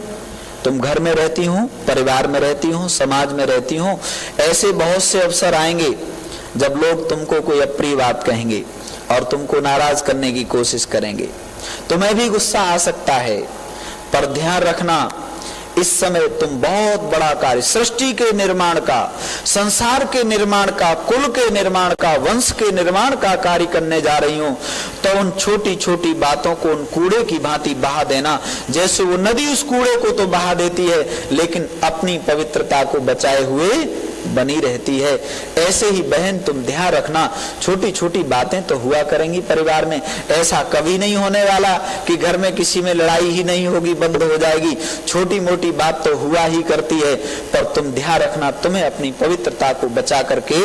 तुम घर में रहती हो, परिवार में रहती हो, समाज में रहती हो, ऐसे बहुत से अवसर आएंगे जब लोग तुमको कोई अप्रिय बात कहेंगे और तुमको नाराज करने की कोशिश करेंगे, तुम्हें भी गुस्सा आ सकता है। पर ध्यान रखना, इस समय तुम बहुत बड़ा कार्य, सृष्टि के निर्माण का, संसार के निर्माण का, कुल के निर्माण का, वंश के निर्माण का कार्य करने जा रही हो। तो उन छोटी छोटी बातों को उन कूड़े की भांति बहा देना, जैसे वो नदी उस कूड़े को तो बहा देती है लेकिन अपनी पवित्रता को बचाए हुए बनी रहती है। ऐसे ही बहन तुम ध्यान रखना, छोटी छोटी बातें तो हुआ करेंगी परिवार में, ऐसा कभी नहीं होने वाला कि घर में किसी में लड़ाई ही नहीं होगी, बंद हो जाएगी। छोटी मोटी बात तो हुआ ही करती है, पर तुम ध्यान रखना, तुम्हें अपनी पवित्रता को बचा करके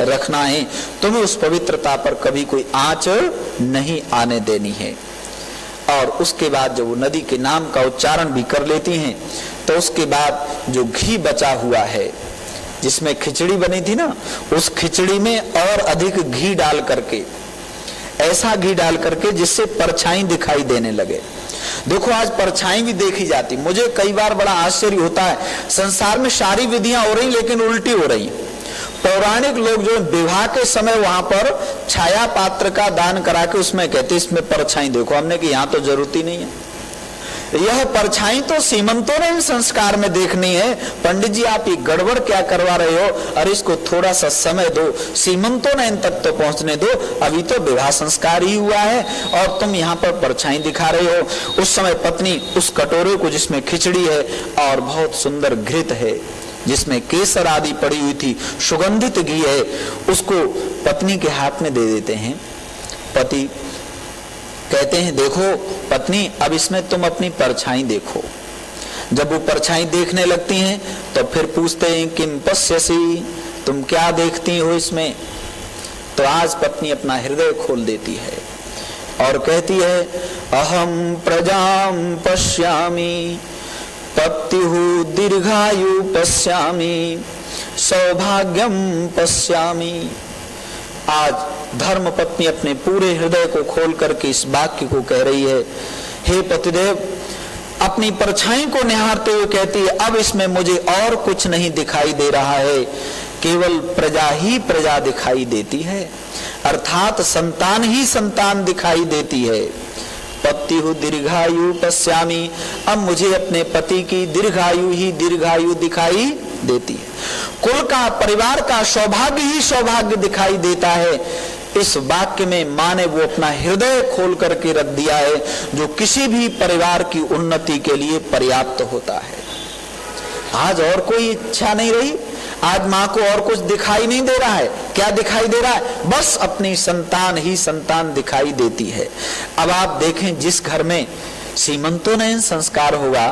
रखना है, तुम्हें उस पवित्रता पर कभी कोई आंच नहीं आने देनी है। और उसके बाद जब वो नदी के नाम का उच्चारण भी कर लेती हैं, तो उसके बाद जो घी बचा हुआ है, जिसमें खिचड़ी बनी थी ना, उस खिचड़ी में और अधिक घी डाल करके, ऐसा घी डाल करके जिससे परछाई दिखाई देने लगे। देखो आज परछाई भी देखी जाती, मुझे कई बार बड़ा आश्चर्य होता है, संसार में सारी विधियां हो रही लेकिन उल्टी हो रही। पौराणिक लोग जो विवाह के समय वहां पर छाया पात्र का दान करा के उसमें कहते इसमें परछाई देखो, हमने कि यहाँ तो जरूरत ही नहीं है, यह परछाई तो सीमंतों ने इन संस्कार में देखनी है। पंडित जी आप ये गड़बड़ क्या करवा रहे हो, अरे इसको थोड़ा सा समय दो, सीमंतों ने इन तक तो पहुंचने दो, अभी तो विवाह संस्कार ही हुआ है और तुम यहाँ पर परछाई दिखा रहे हो। उस समय पत्नी उस कटोरे को जिसमें खिचड़ी है और बहुत सुंदर घृत है, जिसमें केसर आदि पड़ी हुई थी, सुगंधित घी है, उसको पत्नी के हाथ में दे देते हैं। पति कहते हैं देखो पत्नी, अब इसमें तुम अपनी परछाई देखो। जब वो परछाई देखने लगती हैं तो फिर पूछते हैं किम पश्यसि, तुम क्या देखती हो इसमें। तो आज पत्नी अपना हृदय खोल देती है और कहती है अहम प्रजाम पश्यामि, पत्युः दीर्घायु पश्यामि, सौभाग्यम पश्यामि। आज धर्म पत्नी अपने पूरे हृदय को खोल करके इस वाक्य को कह रही है, हे पतिदेव, अपनी परछाई को निहारते हुए कहती है अब इसमें मुझे और कुछ नहीं दिखाई दे रहा है, केवल प्रजा ही प्रजा दिखाई देती है, अर्थात संतान ही संतान दिखाई देती है। पत्युः दीर्घायु पश्यामि, अब मुझे अपने पति की दीर्घायु ही दीर्घायु दिखाई देती है, कुल का, परिवार का सौभाग्य ही सौभाग्य दिखाई देता है। इस वाक्य में माँ ने वो अपना हृदय खोल करके रख दिया है, जो किसी भी परिवार की उन्नति के लिए पर्याप्त होता है। आज और कोई इच्छा नहीं रही, आज माँ को और कुछ दिखाई नहीं दे रहा है। क्या दिखाई दे रहा है? बस अपनी संतान ही संतान दिखाई देती है। अब आप देखें, जिस घर में सीमंतों संस्कार होगा,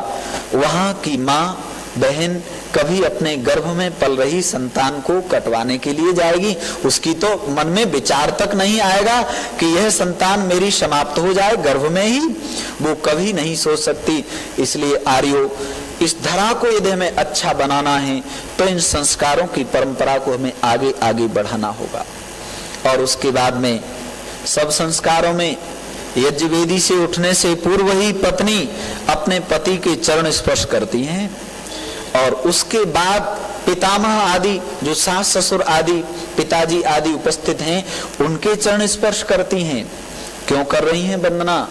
वहां की माँ बहन कभी अपने गर्भ में पल रही संतान को कटवाने के लिए जाएगी? उसकी तो मन में विचार तक नहीं आएगा कि यह संतान मेरी समाप्त हो जाए गर्भ में ही, वो कभी नहीं सोच सकती। इसलिए आर्यो, इस धरा को यदि हमें अच्छा बनाना है तो इन संस्कारों की परंपरा को हमें आगे आगे बढ़ाना होगा। और उसके बाद में सब संस्कारों में यज्ञ वेदी से उठने से पूर्व ही पत्नी अपने पति के चरण स्पर्श करती हैं, और उसके बाद पितामह आदि, जो सास ससुर आदि, पिताजी आदि उपस्थित हैं, उनके चरण स्पर्श करती हैं। क्यों कर रही हैं वंदना?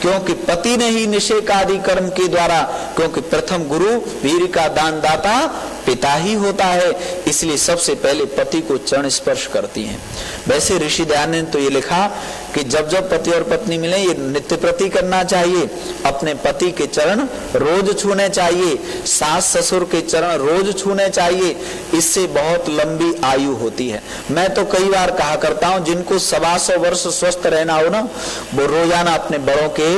क्योंकि पति ने ही निषेक आदि कर्म के द्वारा, क्योंकि प्रथम गुरु वीर का दान दाता पिता ही होता है, इसलिए सबसे पहले पति को चरण स्पर्श करती हैं। वैसे ऋषि दयानंद ने तो ये लिखा कि जब जब पति और पत्नी मिले ये नित्य प्रति करना चाहिए, अपने पति के चरण रोज छूने चाहिए, सास ससुर के चरण रोज छूने चाहिए, इससे बहुत लंबी आयु होती है। मैं तो कई बार कहा करता हूँ, जिनको 125 वर्ष स्वस्थ रहना हो ना, वो रोजाना अपने बड़ों के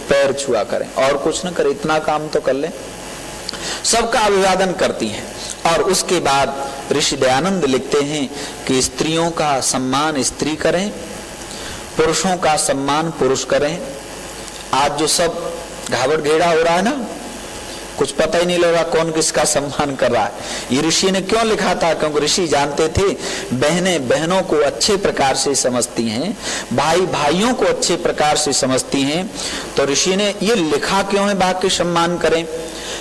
पैर छुआ करें, और कुछ न करें, इतना काम तो कर लें। सबका अभिवादन करती हैं और उसके बाद ऋषि दयानंद लिखते हैं कि स्त्रियों का सम्मान स्त्री करें, पुरुषों का सम्मान पुरुष करें। आज जो सब घावड़ घेड़ा हो रहा है ना, कुछ पता ही नहीं लग रहा कौन किसका सम्मान कर रहा है। ये ऋषि ने क्यों लिखा था? क्योंकि ऋषि जानते थे बहनें बहनों को अच्छे प्रकार से समझती हैं, भाई भाइयों को अच्छे प्रकार से समझती हैं। तो ऋषि ने ये लिखा क्यों है बाकी सम्मान करें।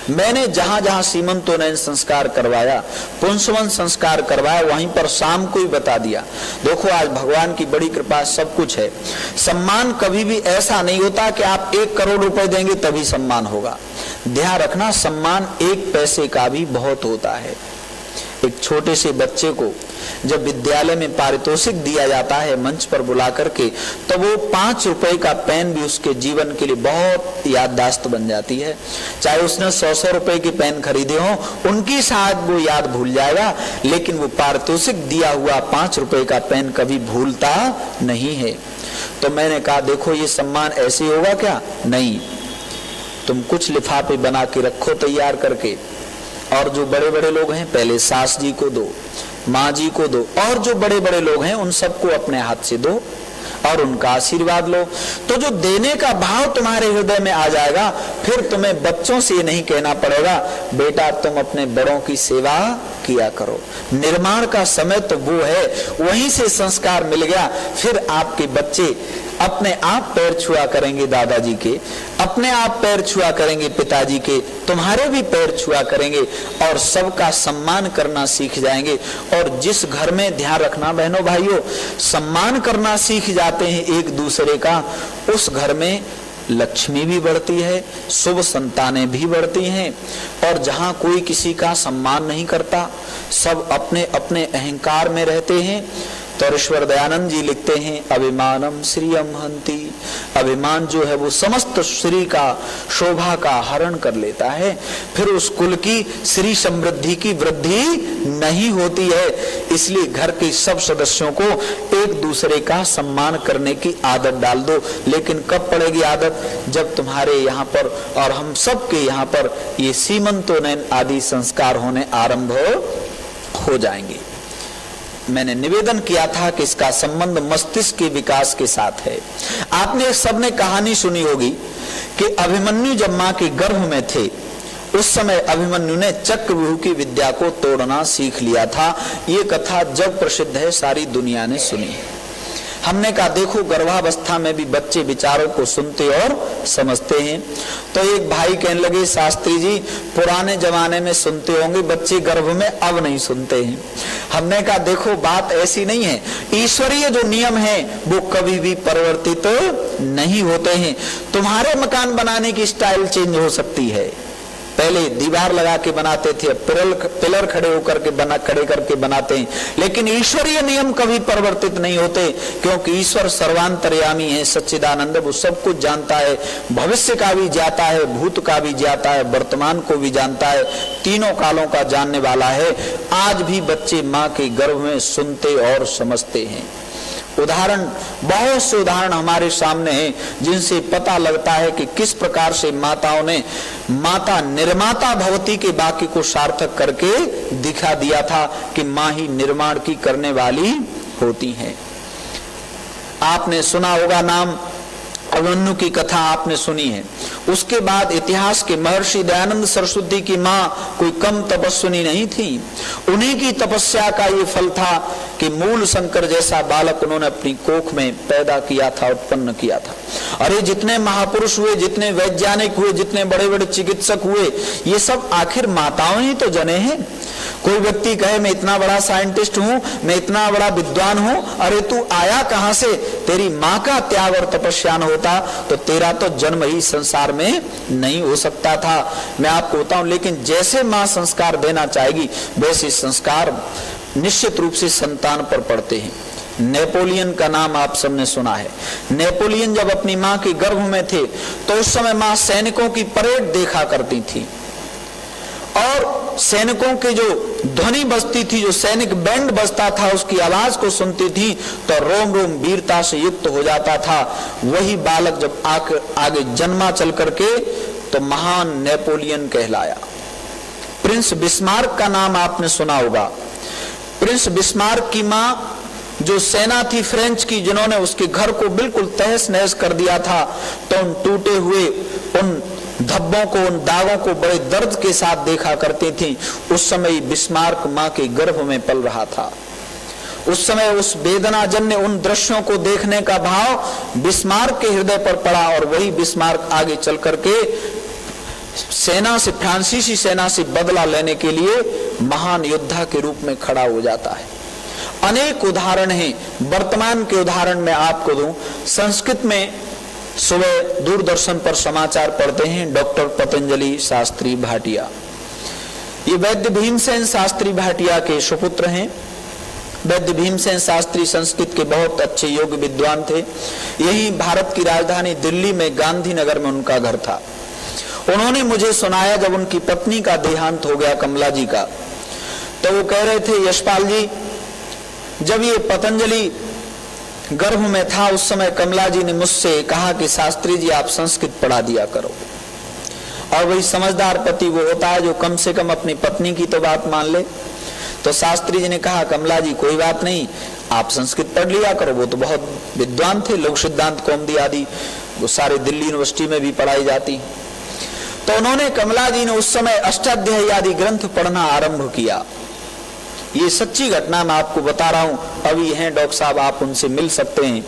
मैंने जहां जहां सीमंतोनयन संस्कार करवाया, पुंसवन संस्कार करवाया, वहीं पर शाम को ही बता दिया, देखो आज भगवान की बड़ी कृपा सब कुछ है। सम्मान कभी भी ऐसा नहीं होता कि आप 1 करोड़ रुपए देंगे तभी सम्मान होगा। ध्यान रखना, सम्मान 1 पैसे का भी बहुत होता है। एक छोटे से बच्चे को जब विद्यालय में पारितोषिक दिया जाता है मंच पर बुला करके, तो वो 5 रुपए का पेन भी उसके जीवन के लिए बहुत याददाश्त बन जाती है। चाहे उसने 100 रुपए की पेन खरीदे हो, उनकी शायद वो याद भूल जाएगा, लेकिन वो पारितोषिक दिया हुआ 5 रुपए का पेन कभी भूलता नहीं है। तो मैंने कहा देखो ये सम्मान ऐसे होगा क्या? नहीं, तुम कुछ लिफाफे बना के रखो तैयार करके, और जो बड़े बड़े लोग हैं पहले सास जी को दो, माँ जी को दो, और जो बड़े बड़े लोग हैं उन सबको अपने हाथ से दो और उनका आशीर्वाद लो। तो जो देने का भाव तुम्हारे हृदय में आ जाएगा, फिर तुम्हें बच्चों से नहीं कहना पड़ेगा बेटा तुम अपने बड़ों की सेवा किया करो। निर्माण का समय तो वो है, वहीं से संस्कार मिल गया। फिर आपके बच्चे अपने आप पैर छुआ करेंगे दादाजी के, अपने आप पैर छुआ करेंगे पिताजी के, तुम्हारे भी पैर छुआ करेंगे और सबका सम्मान करना सीख जाएंगे। और जिस घर में, ध्यान रखना बहनों भाइयों, सम्मान करना सीख जाते हैं एक दूसरे का, उस घर में लक्ष्मी भी बढ़ती है, शुभ संतानें भी बढ़ती हैं। और जहां कोई किसी का सम्मान नहीं करता, सब अपने अपने अहंकार में रहते हैं, तो ईश्वर दयानंद जी लिखते हैं अभिमानम श्रियम हंति। अभिमान जो है वो समस्त श्री का, शोभा का हरण कर लेता है। फिर उस कुल की श्री समृद्धि की वृद्धि नहीं होती है। इसलिए घर के सब सदस्यों को एक दूसरे का सम्मान करने की आदत डाल दो। लेकिन कब पड़ेगी आदत? जब तुम्हारे यहाँ पर और हम सब के यहाँ पर ये सीमंतोनयन आदि संस्कार होने आरंभ हो जाएंगे। मैंने निवेदन किया था कि इसका संबंध मस्तिष्क के विकास के साथ है। आपने सबने कहानी सुनी होगी कि अभिमन्यु जब मां के गर्भ में थे, उस समय अभिमन्यु ने चक्रव्यूह की विद्या को तोड़ना सीख लिया था। ये कथा जग प्रसिद्ध है, सारी दुनिया ने सुनी। हमने कहा देखो गर्भावस्था में भी बच्चे विचारों को सुनते और समझते हैं। तो एक भाई कहने लगे शास्त्री जी पुराने जमाने में सुनते होंगे, बच्चे गर्भ में अब नहीं सुनते हैं। हमने कहा देखो बात ऐसी नहीं है, ईश्वरीय जो नियम है वो कभी भी परिवर्तित नहीं होते हैं। तुम्हारे मकान बनाने की स्टाइल चेंज हो सकती है, पहले दीवार लगा के बनाते थे, पिलर खड़े होकर के खड़े करके बनाते हैं, लेकिन ईश्वरीय नियम कभी परिवर्तित नहीं होते, क्योंकि ईश्वर सर्वांतर्यामी है, सच्चिदानंद, वो सब कुछ जानता है, भविष्य का भी जाता है, भूत का भी जाता है, वर्तमान को भी जानता है, तीनों कालों का जानने वाला है। आज भी बच्चे माँ के गर्भ में सुनते और समझते हैं। उदाहरण, बहुत से उदाहरण हमारे सामने हैं जिनसे पता लगता है कि किस प्रकार से माताओं ने माता निर्माता भवती के वाक्य को सार्थक करके दिखा दिया था कि माँ ही निर्माण की करने वाली होती है। आपने सुना होगा नाम अभिमन्यु की कथा आपने सुनी है। उसके बाद इतिहास के महर्षि दयानंद सरस्वती की माँ कोई कम तपस्विनी नहीं थी। उन्हीं की तपस्या का ये फल था कि मूल शंकर जैसा बालक उन्होंने अपनी कोख में पैदा किया था, उत्पन्न किया था। अरे जितने महापुरुष हुए, जितने वैज्ञानिक हुए, जितने बड़े बड़े चिकित्सक हुए, ये सब आखिर माताओं ही तो जने हैं। कोई व्यक्ति कहे मैं इतना बड़ा साइंटिस्ट हूँ, मैं इतना बड़ा विद्वान हूँ, अरे तू आया कहाँ से? तेरी माँ का त्याग और तपस्या न होता तो तेरा तो जन्म ही संसार में नहीं हो सकता था। मैं आपको बताऊं, लेकिन जैसे माँ संस्कार देना चाहेगी वैसे संस्कार निश्चित रूप से संतान पर पड़ते हैं। नेपोलियन का नाम आप सबने सुना है। नेपोलियन जब अपनी माँ के गर्भ में थे तो उस समय माँ सैनिकों की परेड देखा करती थी और सैनिकों के जो ध्वनि बजती थी, जो सैनिक बैंड बजता था, उसकी आवाज को सुनती थी तो रोम रोम वीरता से युक्त हो जाता था। वही बालक जब आगे जन्मा चल करके तो महान नेपोलियन कहलाया। प्रिंस बिस्मार्क का नाम आपने सुना होगा। प्रिंस बिस्मार्क की माँ जो सेना थी फ्रेंच की, जिन्होंने उसके घर को बिल्कुल तहस नहस कर दिया था, तो उन टूटे हुए उन धब्बों को, उन दागों को बड़े दर्द के साथ देखा करती थी। उस समय बिस्मार्क माँ के गर्भ में पल रहा था। उस समय उस वेदनाजन्य उन दृश्यों को देखने का भाव बिस्मार्क के हृदय पर पड़ा, और वही बिस्मार्क आगे चल करके सेना से, फ्रांसीसी सेना से बदला लेने के लिए महान योद्धा के रूप में खड़ा हो जाता है। अनेक उदाहरण हैं। वर्तमान के उदाहरण में आपको दूं, संस्कृत में सुबह दूरदर्शन पर समाचार पढ़ते हैं डॉक्टर पतंजलि शास्त्री भाटिया। ये वैद्य भीमसेन शास्त्री भाटिया के सुपुत्र हैं। वैद्य भीमसेन शास्त्री संस्कृत के बहुत अच्छे योग्य विद्वान थे। यही भारत की राजधानी दिल्ली में गांधीनगर में उनका घर था। उन्होंने मुझे सुनाया, जब उनकी पत्नी का देहांत हो गया कमला जी का, तो वो कह रहे थे, यशपाल जी, जब ये पतंजलि गर्भ में था उस समय कमला जी ने मुझसे कहा कि शास्त्री जी आप संस्कृत पढ़ा दिया करो। और वही समझदार पति वो होता है जो कम से कम अपनी पत्नी की तो बात मान ले। तो शास्त्री जी ने कहा, कमला जी कोई बात नहीं, आप संस्कृत पढ़ लिया करो। वो तो बहुत विद्वान थे, लोक सिद्धांत कौमुदी आदि वो सारे दिल्ली यूनिवर्सिटी में भी पढ़ाई जाती। तो उन्होंने, कमला जी ने उस समय अष्टाध्यायी आदि ग्रंथ पढ़ना आरंभ किया। ये सच्ची घटना मैं आपको बता रहा हूं। अभी हैं डॉक्टर साहब, आप उनसे मिल सकते हैं।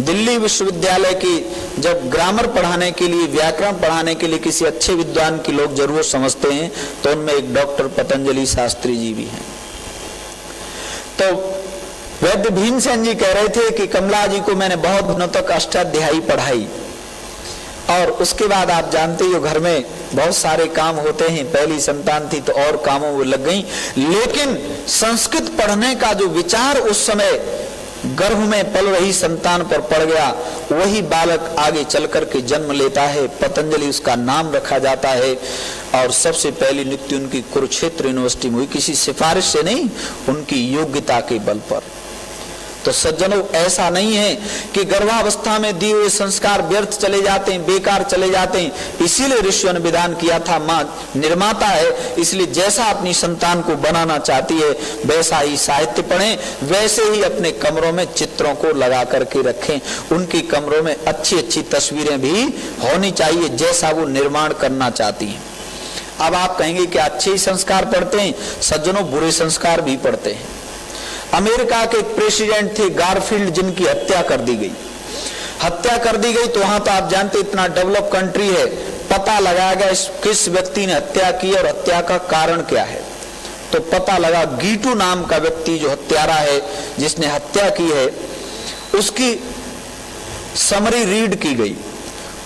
दिल्ली विश्वविद्यालय की जब ग्रामर पढ़ाने के लिए, व्याकरण पढ़ाने के लिए किसी अच्छे विद्वान की लोग जरूर समझते हैं, तो उनमें एक डॉक्टर पतंजलि शास्त्री जी भी हैं। तो वैद्य भीमसेन जी कह रहे थे कि कमला जी को मैंने बहुत दिनों तक अष्टाध्यायी पढ़ाई, और उसके बाद आप जानते हो घर में बहुत सारे काम होते हैं। पहली संतान थी तो और कामों में लग गई, लेकिन संस्कृत पढ़ने का जो विचार उस समय गर्भ में पल रही संतान पर पड़ गया, वही बालक आगे चल करके जन्म लेता है। पतंजलि उसका नाम रखा जाता है, और सबसे पहली नियुक्ति उनकी कुरुक्षेत्र यूनिवर्सिटी में हुई, किसी सिफारिश से नहीं, उनकी योग्यता के बल पर। तो सज्जनों, ऐसा नहीं है कि गर्भावस्था में दिए हुए संस्कार व्यर्थ चले जाते हैं, बेकार चले जाते हैं। इसीलिए ऋषियों ने विधान किया था, माँ निर्माता है, इसलिए जैसा अपनी संतान को बनाना चाहती है वैसा ही साहित्य पढ़ें, वैसे ही अपने कमरों में चित्रों को लगा करके रखें। उनके कमरों में अच्छी अच्छी तस्वीरें भी होनी चाहिए, जैसा वो निर्माण करना चाहती हैं। अब आप कहेंगे कि अच्छे ही संस्कार पढ़ते हैं। सज्जनों, बुरे संस्कार भी पढ़ते हैं। अमेरिका के एक प्रेसिडेंट थे गारफील्ड, जिनकी हत्या कर दी गई। हत्या कर दी गई तो वहां तो आप जानते इतना डेवलप कंट्री है, पता लगाया गया किस व्यक्ति ने हत्या की और हत्या का कारण क्या है। तो पता लगा गीटू नाम का व्यक्ति जो हत्यारा है, जिसने हत्या की है, उसकी समरी रीड की गई,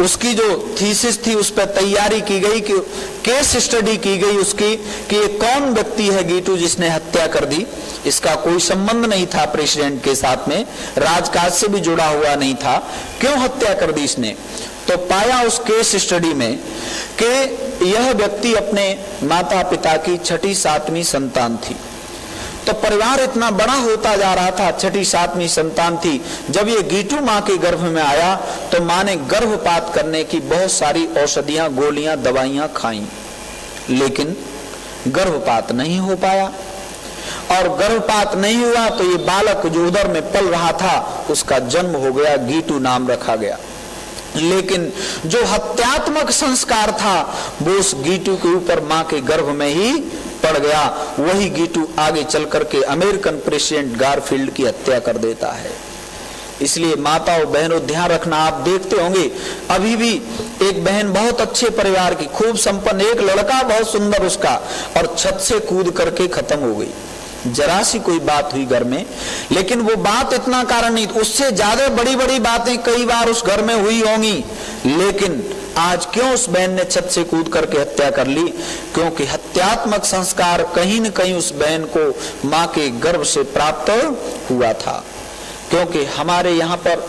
उसकी जो थीसिस थी उस पर तैयारी की गई, कि केस स्टडी की गई उसकी, कि ये कौन व्यक्ति है गीटू जिसने हत्या कर दी। इसका कोई संबंध नहीं था प्रेसिडेंट के साथ में, राजकाज से भी जुड़ा हुआ नहीं था। क्यों हत्या कर दी इसने? तो पाया उस केस स्टडी में कि यह व्यक्ति अपने माता पिता की छठी सातवीं संतान थी। तो परिवार इतना बड़ा होता जा रहा था, छठी सातवीं संतान थी। जब ये गीटू माँ के गर्भ में आया तो माँ ने गर्भपात करने की बहुत सारी औषधियां, गोलियां, दवाइयां खाई, लेकिन गर्भपात नहीं हो पाया। और गर्भपात नहीं हुआ तो ये बालक जो उदर में पल रहा था उसका जन्म हो गया, गीटू नाम रखा गया। लेकिन जो हत्यात्मक संस्कार था वो उस गीटू के ऊपर माँ के गर्भ में ही पड़ गया। वही गीटू आगे चल करके अमेरिकन प्रेसिडेंट गारफील्ड की हत्या कर देता है। इसलिए माताओं बहनों ध्यान रखना। आप देखते होंगे अभी भी एक बहन बहुत अच्छे परिवार की, खूब संपन्न, एक लड़का बहुत सुंदर उसका, और छत से कूद करके खत्म हो गई। जरा सी कोई बात हुई घर में, लेकिन वो बात इतना कारण नहीं, उससे ज्यादा बड़ी बड़ी बातें कई बार उस घर में हुई होंगी, लेकिन आज क्यों उस बहन ने छत से कूद करके हत्या कर ली? क्योंकि हत्यात्मक संस्कार कहीं न कहीं उस बहन को माँ के गर्भ से प्राप्त हुआ था। क्योंकि हमारे यहाँ पर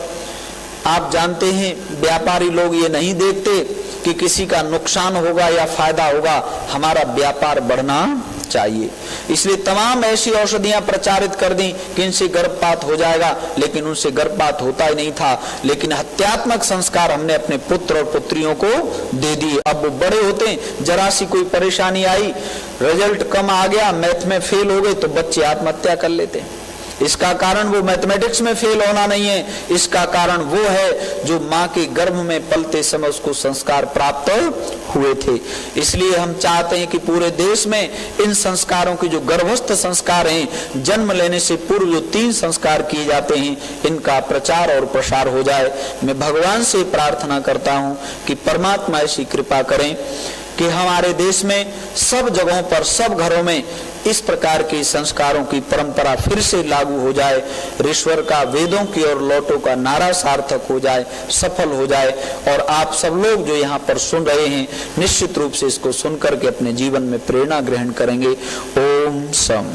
आप जानते हैं व्यापारी लोग ये नहीं देखते कि किसी का नुकसान होगा या फायदा होगा, हमारा व्यापार बढ़ना चाहिए। इसलिए तमाम ऐसी औषधियां प्रचारित कर दी कि इनसे गर्भपात हो जाएगा, लेकिन उनसे गर्भपात होता ही नहीं था। लेकिन हत्यात्मक संस्कार हमने अपने पुत्र और पुत्रियों को दे दिए। अब वो बड़े होते, जरा सी कोई परेशानी आई, रिजल्ट कम आ गया, मैथ में फेल हो गए, तो बच्चे आत्महत्या कर लेते। इसका कारण वो मैथमेटिक्स में फेल होना नहीं है, इसका कारण वो है जो माँ के गर्भ में पलते समय उसको संस्कार प्राप्त हुए थे। इसलिए हम चाहते हैं कि पूरे देश में इन संस्कारों की जो गर्भस्थ संस्कार हैं, जन्म लेने से पूर्व जो 3 संस्कार किए जाते हैं, इनका प्रचार और प्रसार हो जाए। मैं भगवान से प्रार्थना करता हूँ कि परमात्मा ऐसी कृपा करें कि हमारे देश में सब जगहों पर, सब घरों में इस प्रकार के संस्कारों की परंपरा फिर से लागू हो जाए। ईश्वर का वेदों की ओर लौटो का नारा सार्थक हो जाए, सफल हो जाए। और आप सब लोग जो यहाँ पर सुन रहे हैं, निश्चित रूप से इसको सुनकर के अपने जीवन में प्रेरणा ग्रहण करेंगे। ओम सम।